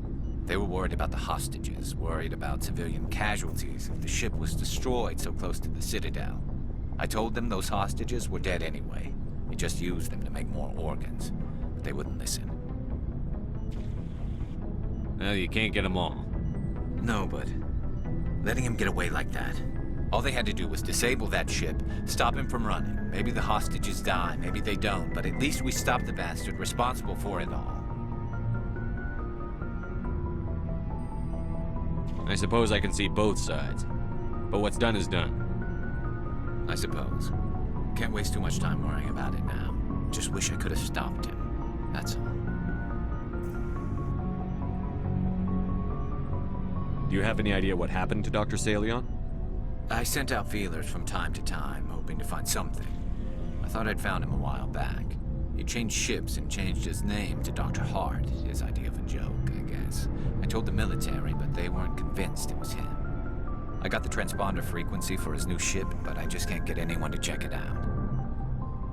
They were worried about the hostages, worried about civilian casualties if the ship was destroyed so close to the Citadel. I told them those hostages were dead anyway. We just used them to make more organs, but they wouldn't listen. Well, you can't get them all. No, but letting him get away like that. All they had to do was disable that ship, stop him from running. Maybe the hostages die, maybe they don't, but at least we stopped the bastard responsible for it all. I suppose I can see both sides. But what's done is done. I suppose. Can't waste too much time worrying about it now. Just wish I could have stopped him. That's all. Do you have any idea what happened to Dr. Salion? I sent out feelers from time to time, hoping to find something. I thought I'd found him a while back. He changed ships and changed his name to Dr. Hart, his idea of a joke, I guess. I told the military, but they weren't convinced it was him. I got the transponder frequency for his new ship, but I just can't get anyone to check it out.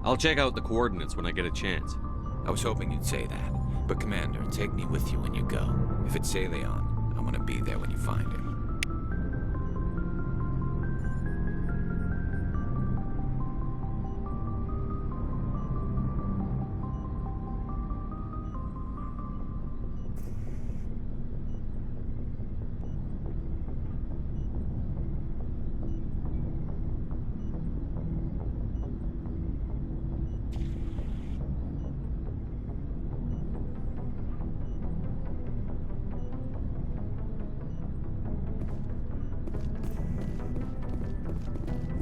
I'll check out the coordinates when I get a chance. I was hoping you'd say that, but Commander, take me with you when you go. If it's Salion, I want to be there when you find him.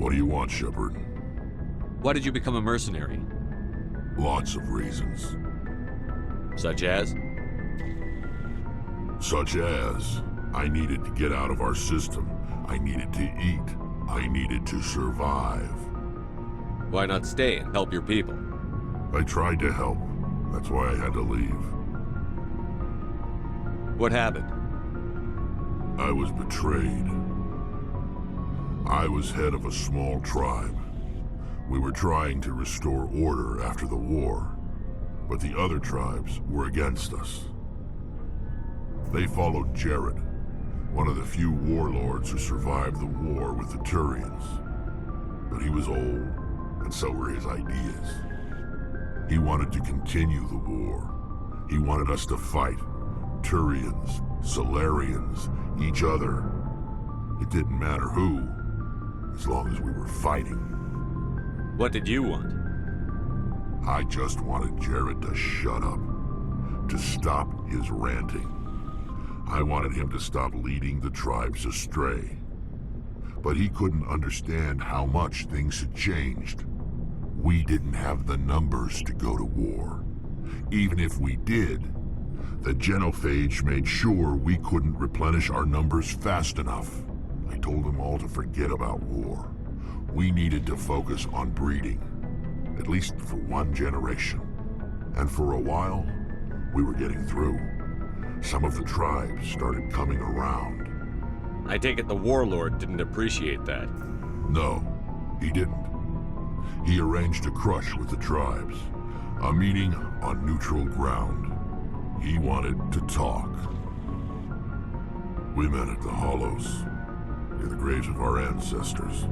What do you want, Shepard? Why did you become a mercenary? Lots of reasons. Such as? Such as, I needed to get out of our system. I needed to eat. I needed to survive. Why not stay and help your people? I tried to help. That's why I had to leave. What happened? I was betrayed. I was head of a small tribe. We were trying to restore order after the war, but the other tribes were against us. They followed Jared, one of the few warlords who survived the war with the Turians. But he was old, and so were his ideas. He wanted to continue the war. He wanted us to fight. Turians, Solarians, each other. It didn't matter who, as long as we were fighting. What did you want? I just wanted Jared to shut up, to stop his ranting. I wanted him to stop leading the tribes astray. But he couldn't understand how much things had changed. We didn't have the numbers to go to war. Even if we did, the genophage made sure we couldn't replenish our numbers fast enough. I told them all to forget about war. We needed to focus on breeding, at least for one generation. And for a while, we were getting through. Some of the tribes started coming around. I take it the warlord didn't appreciate that. No, he didn't. He arranged a crush with the tribes, a meeting on neutral ground. He wanted to talk. We met at the Hollows, near the graves of our ancestors.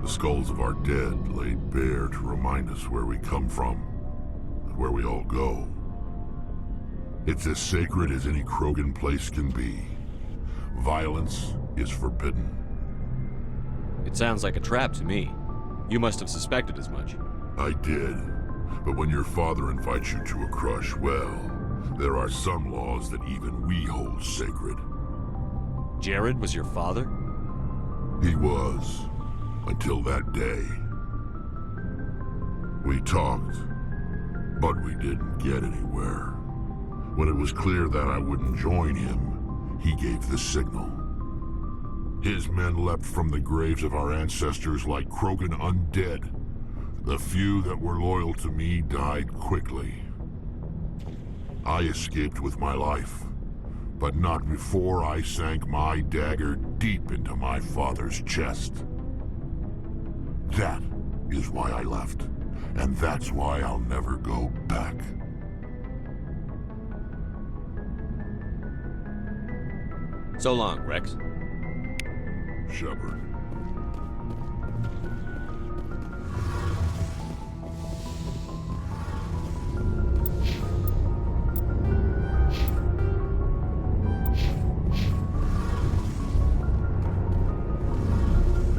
The skulls of our dead laid bare to remind us where we come from, and where we all go. It's as sacred as any Krogan place can be. Violence is forbidden. It sounds like a trap to me. You must have suspected as much. I did. But when your father invites you to a crush, well, there are some laws that even we hold sacred. Jared was your father? He was. Until that day. We talked, but we didn't get anywhere. When it was clear that I wouldn't join him, he gave the signal. His men leapt from the graves of our ancestors like Krogan undead. The few that were loyal to me died quickly. I escaped with my life, but not before I sank my dagger deep into my father's chest. That is why I left, and that's why I'll never go back. So long, Rex. Shepard.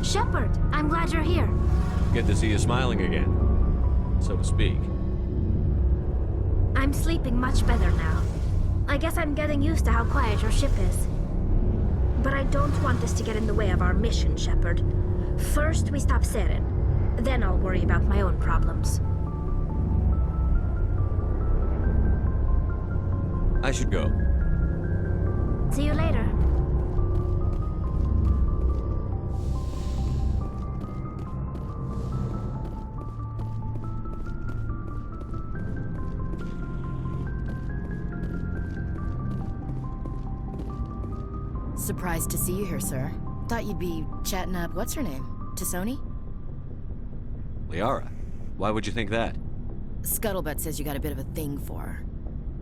Shepard, I'm glad you're here. Good to see you smiling again, so to speak. I'm sleeping much better now. I guess I'm getting used to how quiet your ship is. But I don't want this to get in the way of our mission, Shepard. First, we stop Saren. Then I'll worry about my own problems. I should go. See you later. Surprised to see you here, sir. Thought you'd be chatting up what's-her-name? T'Soni? Liara, why would you think that? Scuttlebutt says you got a bit of a thing for her.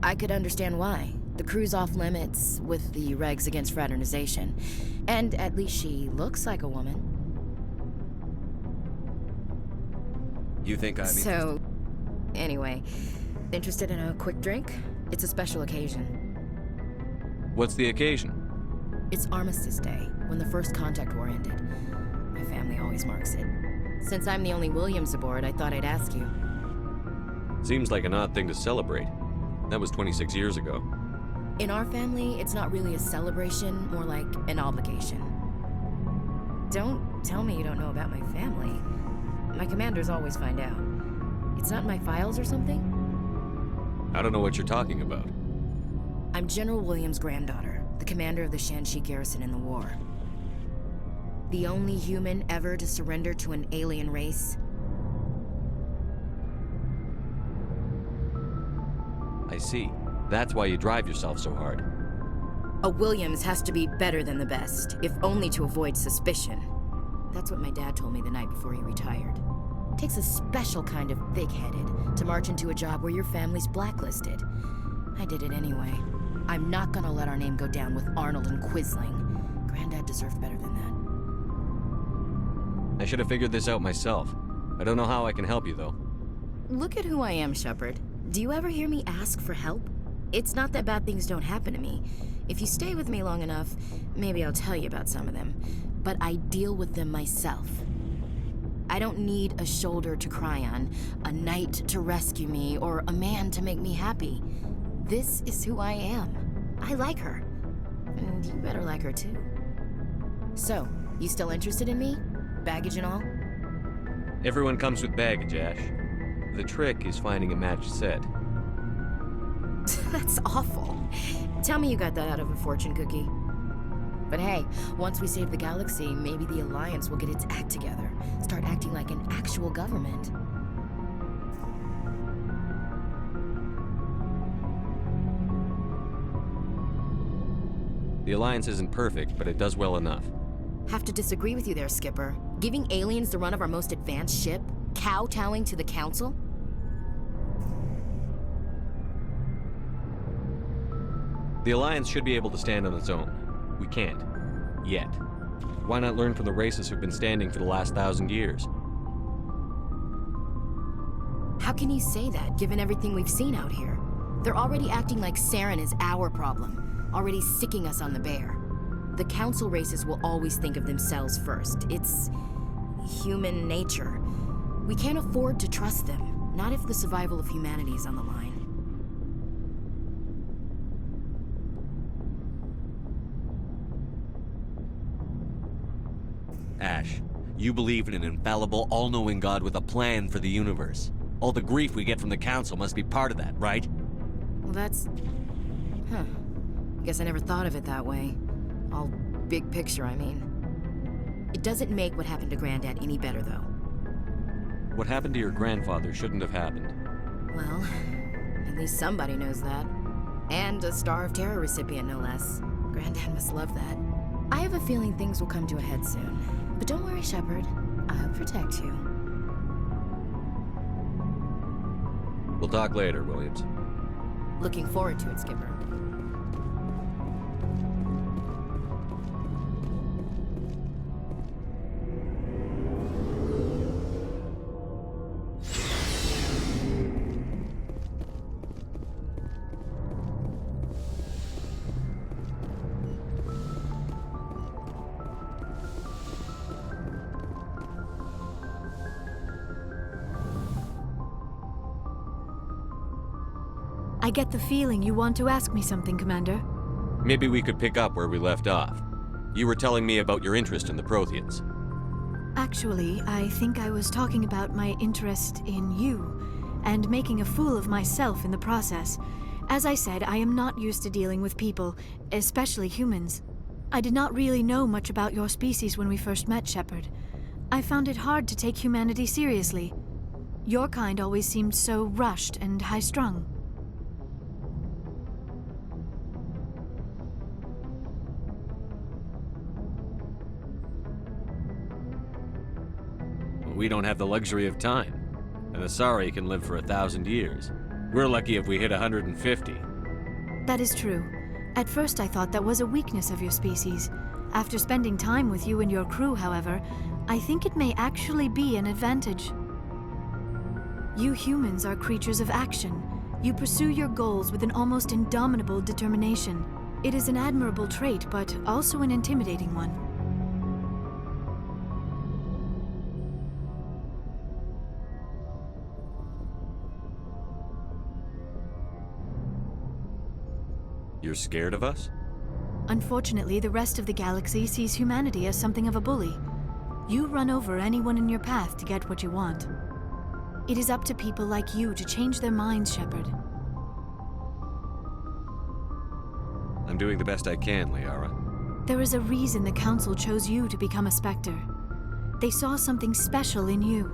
I could understand why. The crew's off limits with the regs against fraternization. And at least she looks like a woman. You think I'm So, anyway, interested in a quick drink? It's a special occasion. What's the occasion? It's Armistice Day, when the First Contact War ended. My family always marks it. Since I'm the only Williams aboard, I thought I'd ask you. Seems like an odd thing to celebrate. That was 26 years ago. In our family, it's not really a celebration, more like an obligation. Don't tell me you don't know about my family. My commanders always find out. It's not in my files or something? I don't know what you're talking about. I'm General Williams' granddaughter, the commander of the Shanxi garrison in the war. The only human ever to surrender to an alien race. I see. That's why you drive yourself so hard. A Williams has to be better than the best, if only to avoid suspicion. That's what my dad told me the night before he retired. It takes a special kind of thick-headed to march into a job where your family's blacklisted. I did it anyway. I'm not gonna let our name go down with Arnold and Quisling. Granddad deserved better than that. I should have figured this out myself. I don't know how I can help you, though. Look at who I am, Shepard. Do you ever hear me ask for help? It's not that bad things don't happen to me. If you stay with me long enough, maybe I'll tell you about some of them. But I deal with them myself. I don't need a shoulder to cry on, a knight to rescue me, or a man to make me happy. This is who I am. I like her. And you better like her too. So, you still interested in me? Baggage and all? Everyone comes with baggage, Ash. The trick is finding a matched set. That's awful. Tell me you got that out of a fortune cookie. But hey, once we save the galaxy, maybe the Alliance will get its act together. Start acting like an actual government. The Alliance isn't perfect, but it does well enough. Have to disagree with you there, Skipper. Giving aliens the run of our most advanced ship? Kowtowing to the Council? The Alliance should be able to stand on its own. We can't. Yet. Why not learn from the races who've been standing for the last 1,000 years? How can you say that, given everything we've seen out here? They're already acting like Saren is our problem, already sicking us on the bear. The Council races will always think of themselves first. It's human nature. We can't afford to trust them, not if the survival of humanity is on the line. Ash, you believe in an infallible, all-knowing God with a plan for the universe. All the grief we get from the Council must be part of that, right? Well, that's... Huh. Guess I never thought of it that way. All big picture, I mean. It doesn't make what happened to Granddad any better, though. What happened to your grandfather shouldn't have happened. Well, at least somebody knows that. And a Star of Terror recipient, no less. Granddad must love that. I have a feeling things will come to a head soon. But don't worry, Shepard. I'll protect you. We'll talk later, Williams. Looking forward to it, Skipper. I get the feeling you want to ask me something, Commander. Maybe we could pick up where we left off. You were telling me about your interest in the Protheans. Actually, I think I was talking about my interest in you, and making a fool of myself in the process. As I said, I am not used to dealing with people, especially humans. I did not really know much about your species when we first met, Shepard. I found it hard to take humanity seriously. Your kind always seemed so rushed and high-strung. We don't have the luxury of time. An Asari can live for 1,000 years. We're lucky if we hit 150. That is true. At first I thought that was a weakness of your species. After spending time with you and your crew, however, I think it may actually be an advantage. You humans are creatures of action. You pursue your goals with an almost indomitable determination. It is an admirable trait, but also an intimidating one. You're scared of us? Unfortunately, the rest of the galaxy sees humanity as something of a bully. You run over anyone in your path to get what you want. It is up to people like you to change their minds, Shepard. I'm doing the best I can, Liara. There is a reason the Council chose you to become a Spectre. They saw something special in you.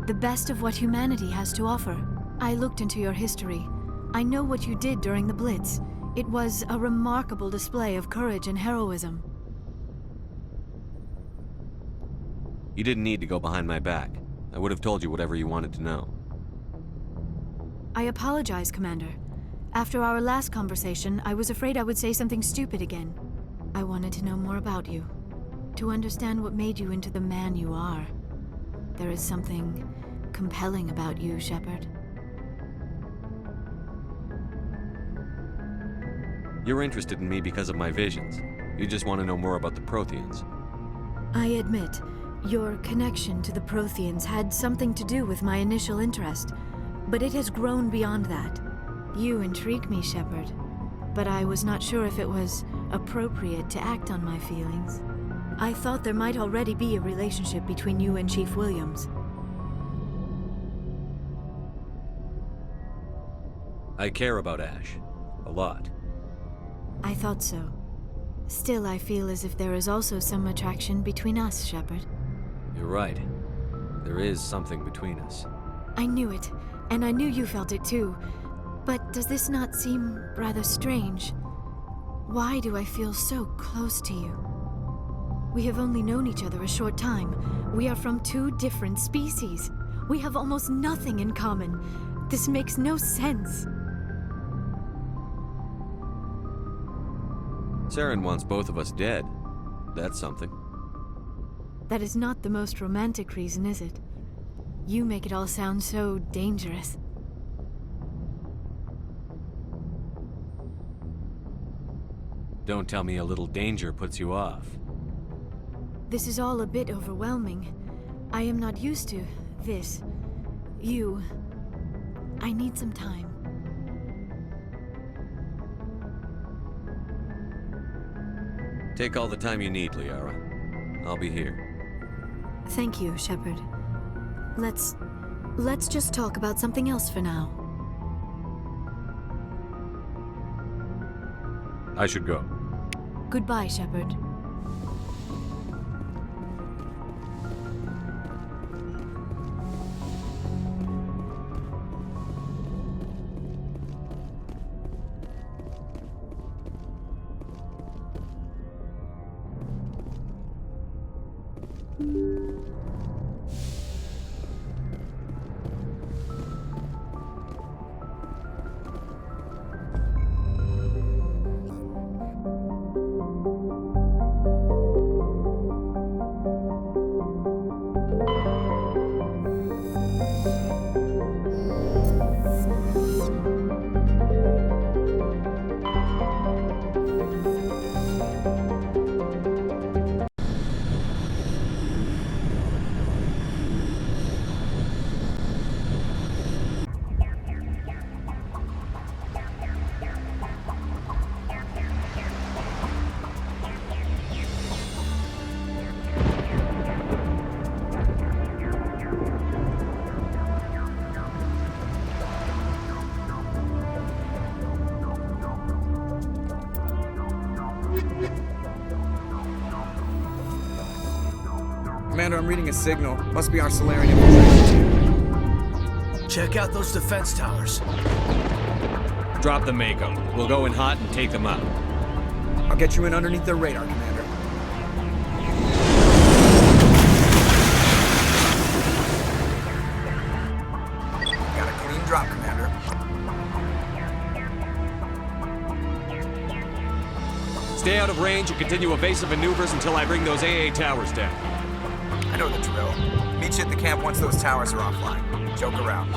The best of what humanity has to offer. I looked into your history. I know what you did during the Blitz. It was a remarkable display of courage and heroism. You didn't need to go behind my back. I would have told you whatever you wanted to know. I apologize, Commander. After our last conversation, I was afraid I would say something stupid again. I wanted to know more about you. To understand what made you into the man you are. There is something compelling about you, Shepard. You're interested in me because of my visions. You just want to know more about the Protheans. I admit, your connection to the Protheans had something to do with my initial interest, but it has grown beyond that. You intrigue me, Shepard, but I was not sure if it was appropriate to act on my feelings. I thought there might already be a relationship between you and Chief Williams. I care about Ash. A lot. I thought so. Still, I feel as if there is also some attraction between us, Shepard. You're right. There is something between us. I knew it, and I knew you felt it too. But does this not seem rather strange? Why do I feel so close to you? We have only known each other a short time. We are from two different species. We have almost nothing in common. This makes no sense. Saren wants both of us dead. That's something. That is not the most romantic reason, is it? You make it all sound so dangerous. Don't tell me a little danger puts you off. This is all a bit overwhelming. I am not used to this. You. I need some time. Take all the time you need, Liara. I'll be here. Thank you, Shepard. Let's just talk about something else for now. I should go. Goodbye, Shepard. Commander, I'm reading a signal. Must be our Solarian infiltration. Check out those defense towers. Drop the Mako. We'll go in hot and take them out. I'll get you in underneath their radar, Commander. Got a clean drop, Commander. Stay out of range and continue evasive maneuvers until I bring those AA towers down. I know the drill. Meet you at the camp once those towers are offline. Joke around.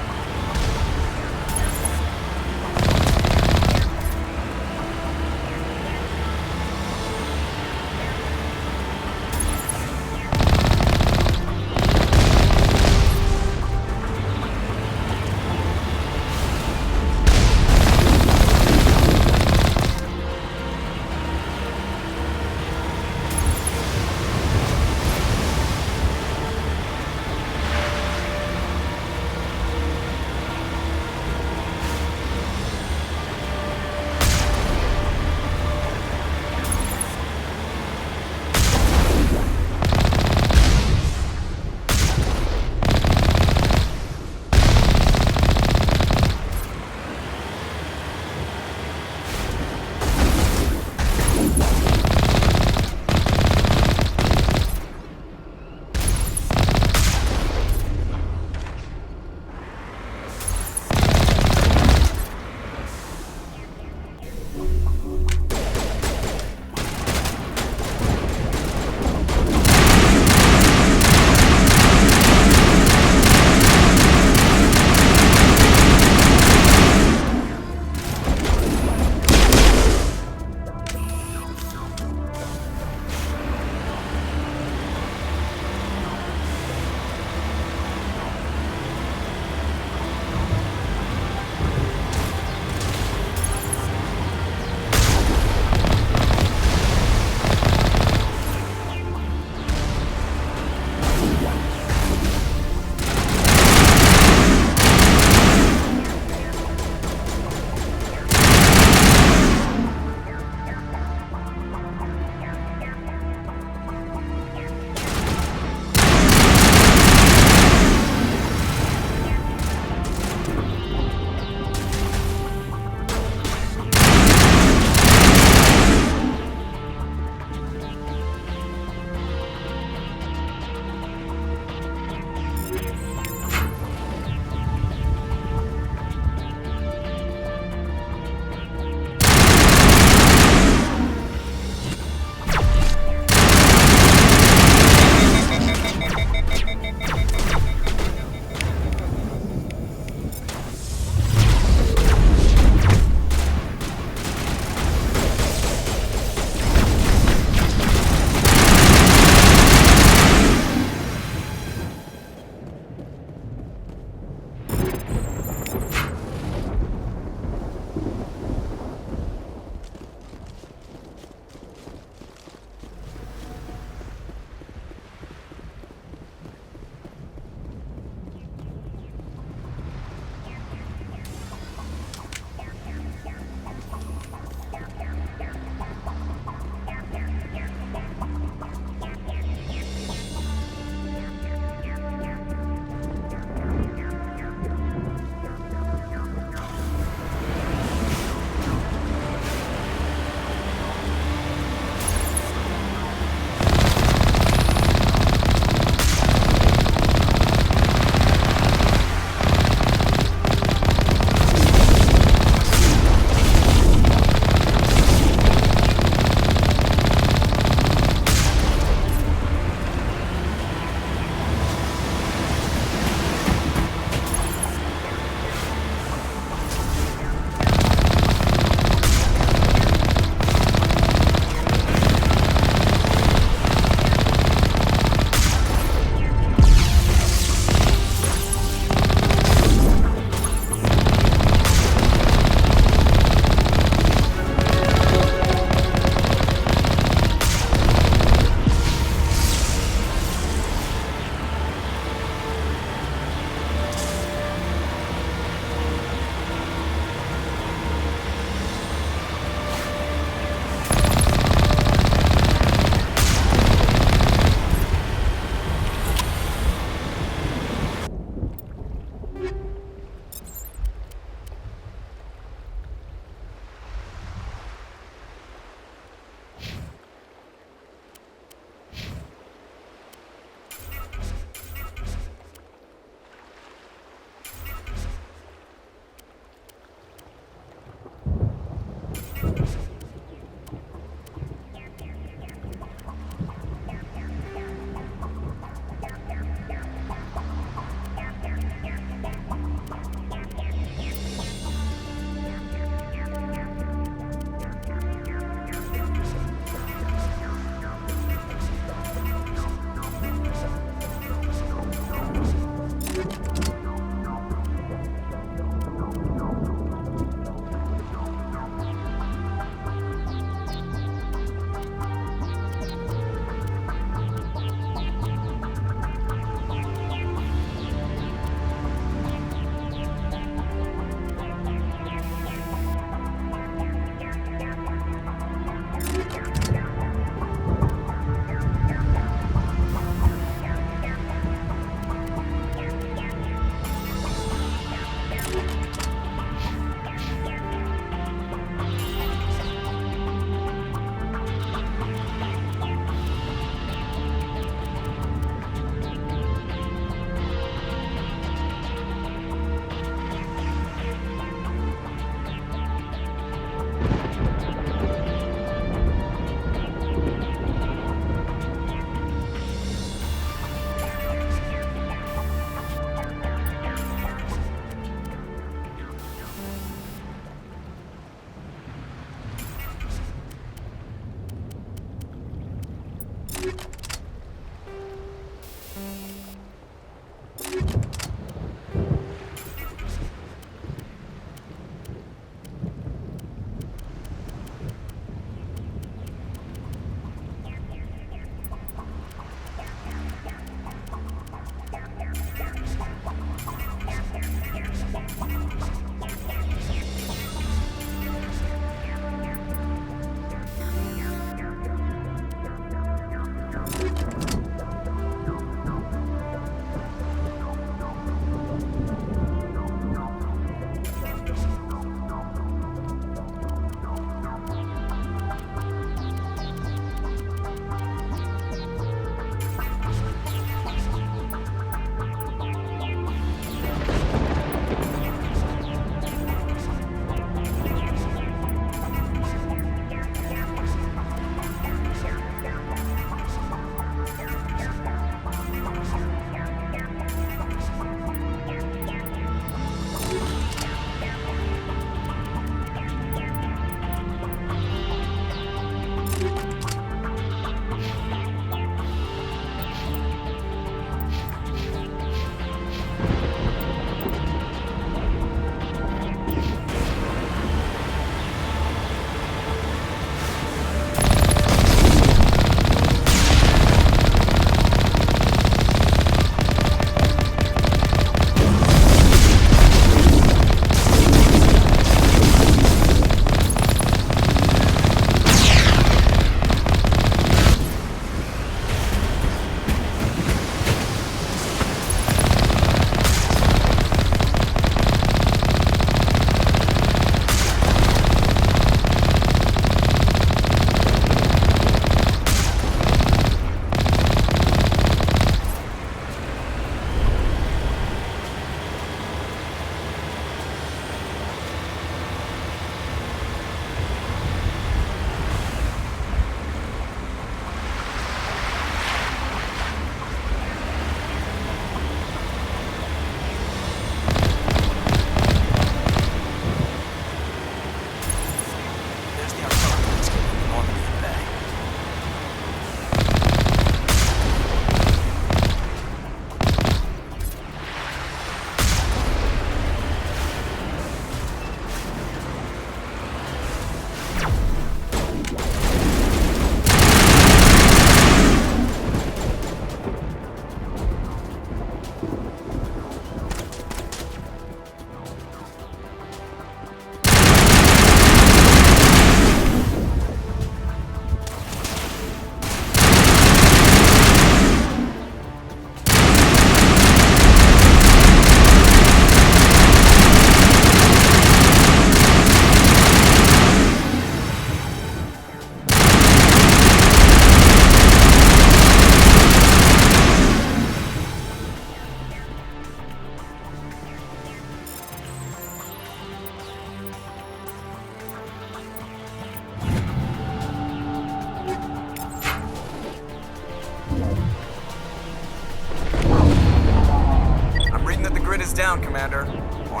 down, Commander. On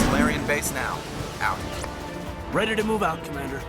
Solarian base now. Out. Ready to move out, Commander.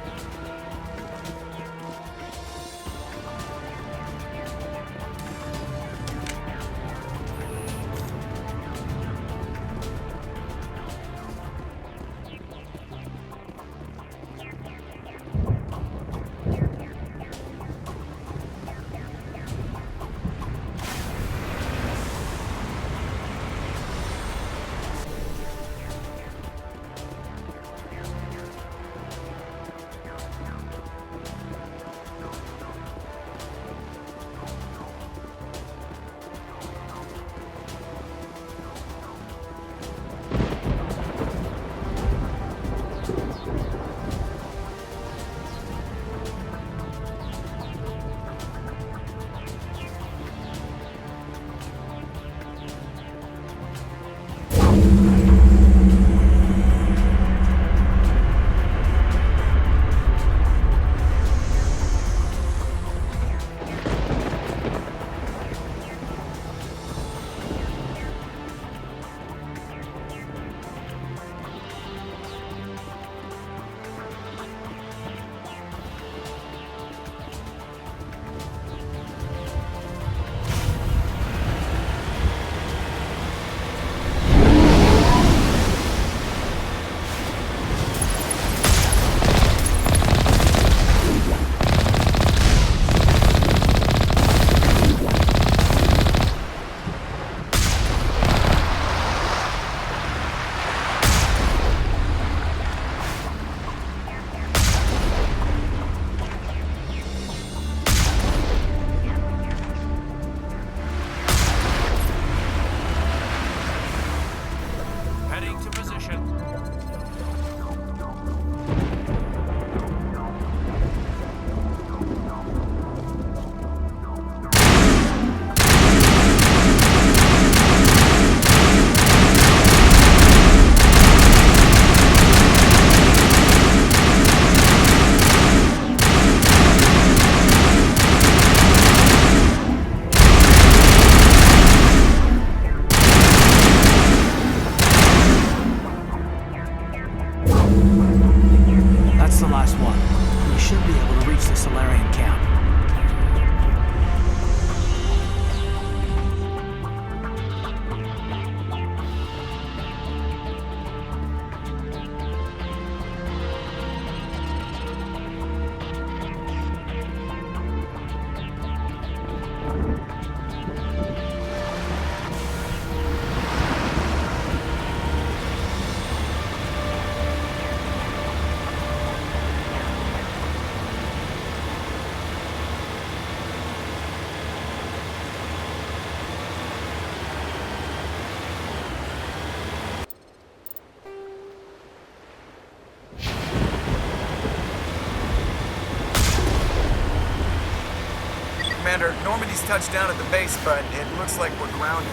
Normandy's touched down at the base, but it looks like we're grounded.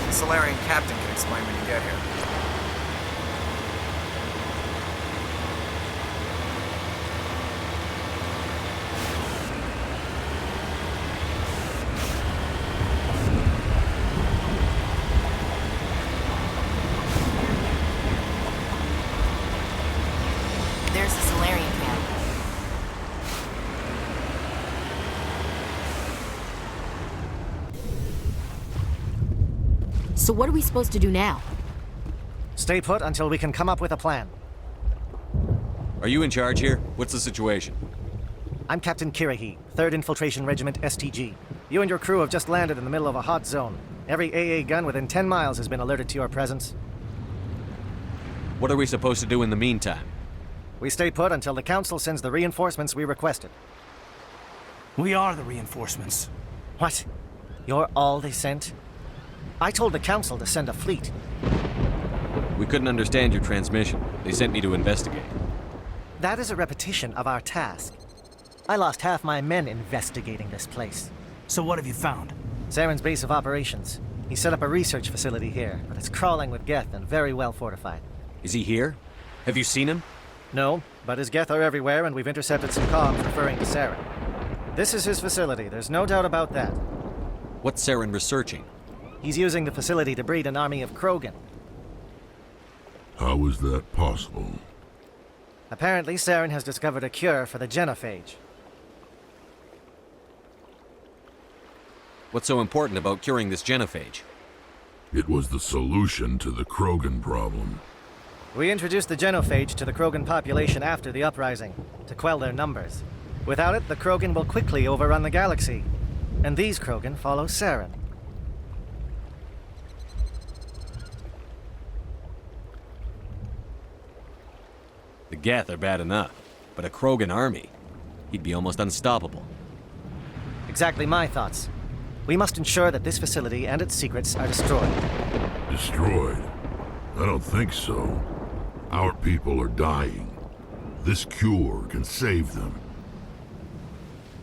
The Solarian captain can explain when you get here. There's the Solarian camp. So what are we supposed to do now? Stay put until we can come up with a plan. Are you in charge here? What's the situation? I'm Captain Kirahi, 3rd Infiltration Regiment STG. You and your crew have just landed in the middle of a hot zone. Every AA gun within 10 miles has been alerted to your presence. What are we supposed to do in the meantime? We stay put until the Council sends the reinforcements we requested. We are the reinforcements. What? You're all they sent? I told the Council to send a fleet. We couldn't understand your transmission. They sent me to investigate. That is a repetition of our task. I lost half my men investigating this place. So what have you found? Saren's base of operations. He set up a research facility here, but it's crawling with Geth and very well fortified. Is he here? Have you seen him? No, but his Geth are everywhere, and we've intercepted some comms referring to Saren. This is his facility, there's no doubt about that. What's Saren researching? He's using the facility to breed an army of Krogan. How is that possible? Apparently, Saren has discovered a cure for the genophage. What's so important about curing this genophage? It was the solution to the Krogan problem. We introduced the genophage to the Krogan population after the uprising, to quell their numbers. Without it, the Krogan will quickly overrun the galaxy. And these Krogan follow Saren. The Geth are bad enough, but a Krogan army? He'd be almost unstoppable. Exactly my thoughts. We must ensure that this facility and its secrets are destroyed. Destroyed? I don't think so. Our people are dying. This cure can save them.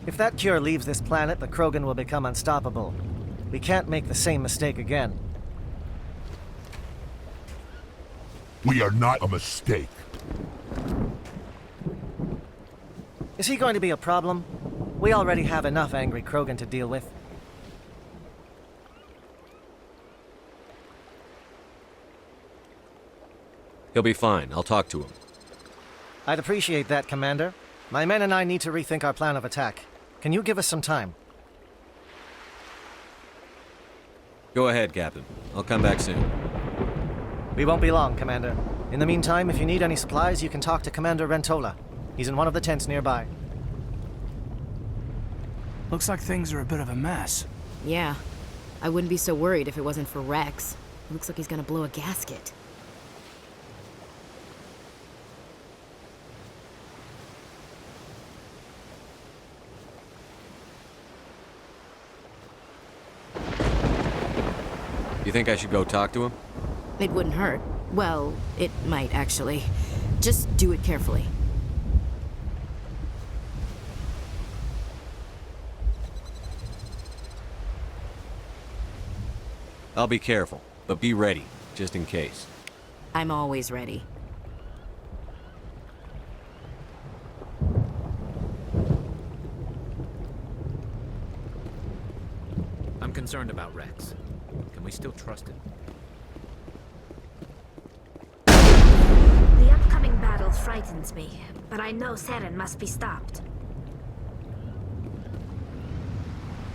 If that cure leaves this planet, the Krogan will become unstoppable. We can't make the same mistake again. We are not a mistake. Is he going to be a problem? We already have enough angry Krogan to deal with. He'll be fine. I'll talk to him. I'd appreciate that, Commander. My men and I need to rethink our plan of attack. Can you give us some time? Go ahead, Captain. I'll come back soon. We won't be long, Commander. In the meantime, if you need any supplies, you can talk to Commander Rentola. He's in one of the tents nearby. Looks like things are a bit of a mess. Yeah. I wouldn't be so worried if it wasn't for Rex. Looks like he's gonna blow a gasket. You think I should go talk to him? It wouldn't hurt. Well, it might actually. Just do it carefully. I'll be careful, but be ready, just in case. I'm always ready. I'm concerned about Rex. Can we still trust him? The upcoming battle frightens me, but I know Saren must be stopped.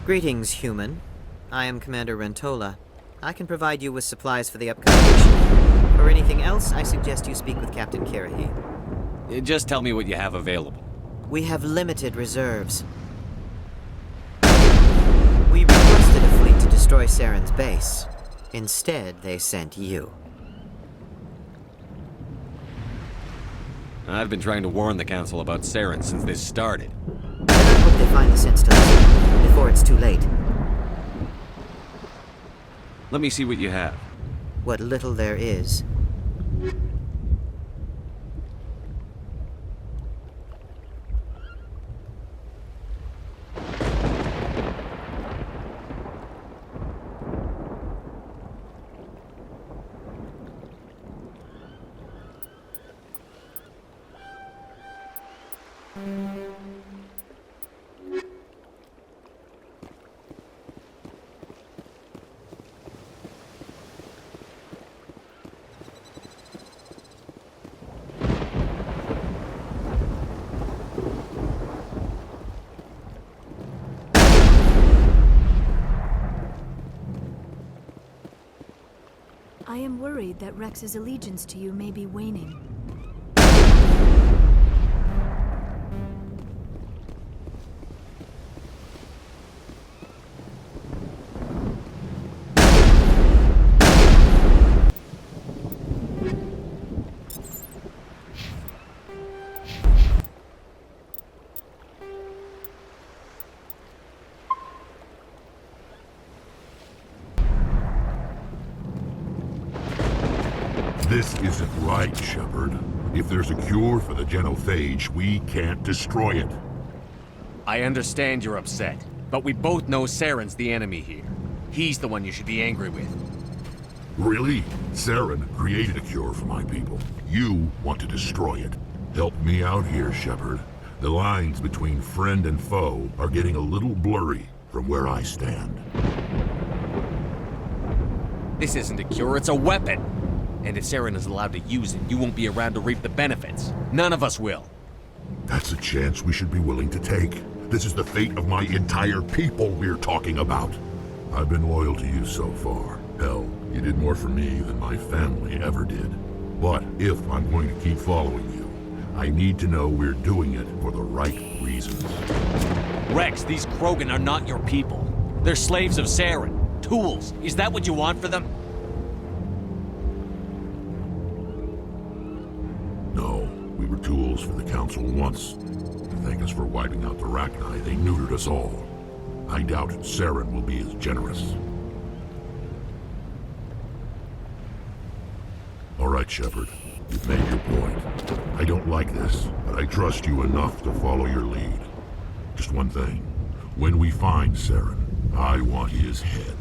Greetings, human. I am Commander Rentola. I can provide you with supplies for the upcoming mission. For anything else, I suggest you speak with Captain Kirahi. Just tell me what you have available. We have limited reserves. We requested a fleet to destroy Saren's base. Instead, they sent you. I've been trying to warn the Council about Saren since this started. I hope they find the sense to listen before it's too late. Let me see what you have. What little there is. I am worried that Rex's allegiance to you may be waning. This isn't right, Shepard. If there's a cure for the genophage, we can't destroy it. I understand you're upset, but we both know Saren's the enemy here. He's the one you should be angry with. Really? Saren created a cure for my people. You want to destroy it. Help me out here, Shepard. The lines between friend and foe are getting a little blurry from where I stand. This isn't a cure, it's a weapon! And if Saren is allowed to use it, you won't be around to reap the benefits. None of us will. That's a chance we should be willing to take. This is the fate of my entire people we're talking about. I've been loyal to you so far. Hell, you did more for me than my family ever did. But if I'm going to keep following you, I need to know we're doing it for the right reasons. Rex, these Krogan are not your people. They're slaves of Saren. Tools. Is that what you want for them? No, we were tools for the Council once. To thank us for wiping out the Rachni, they neutered us all. I doubt Saren will be as generous. All right, Shepard. You've made your point. I don't like this, but I trust you enough to follow your lead. Just one thing. When we find Saren, I want his head.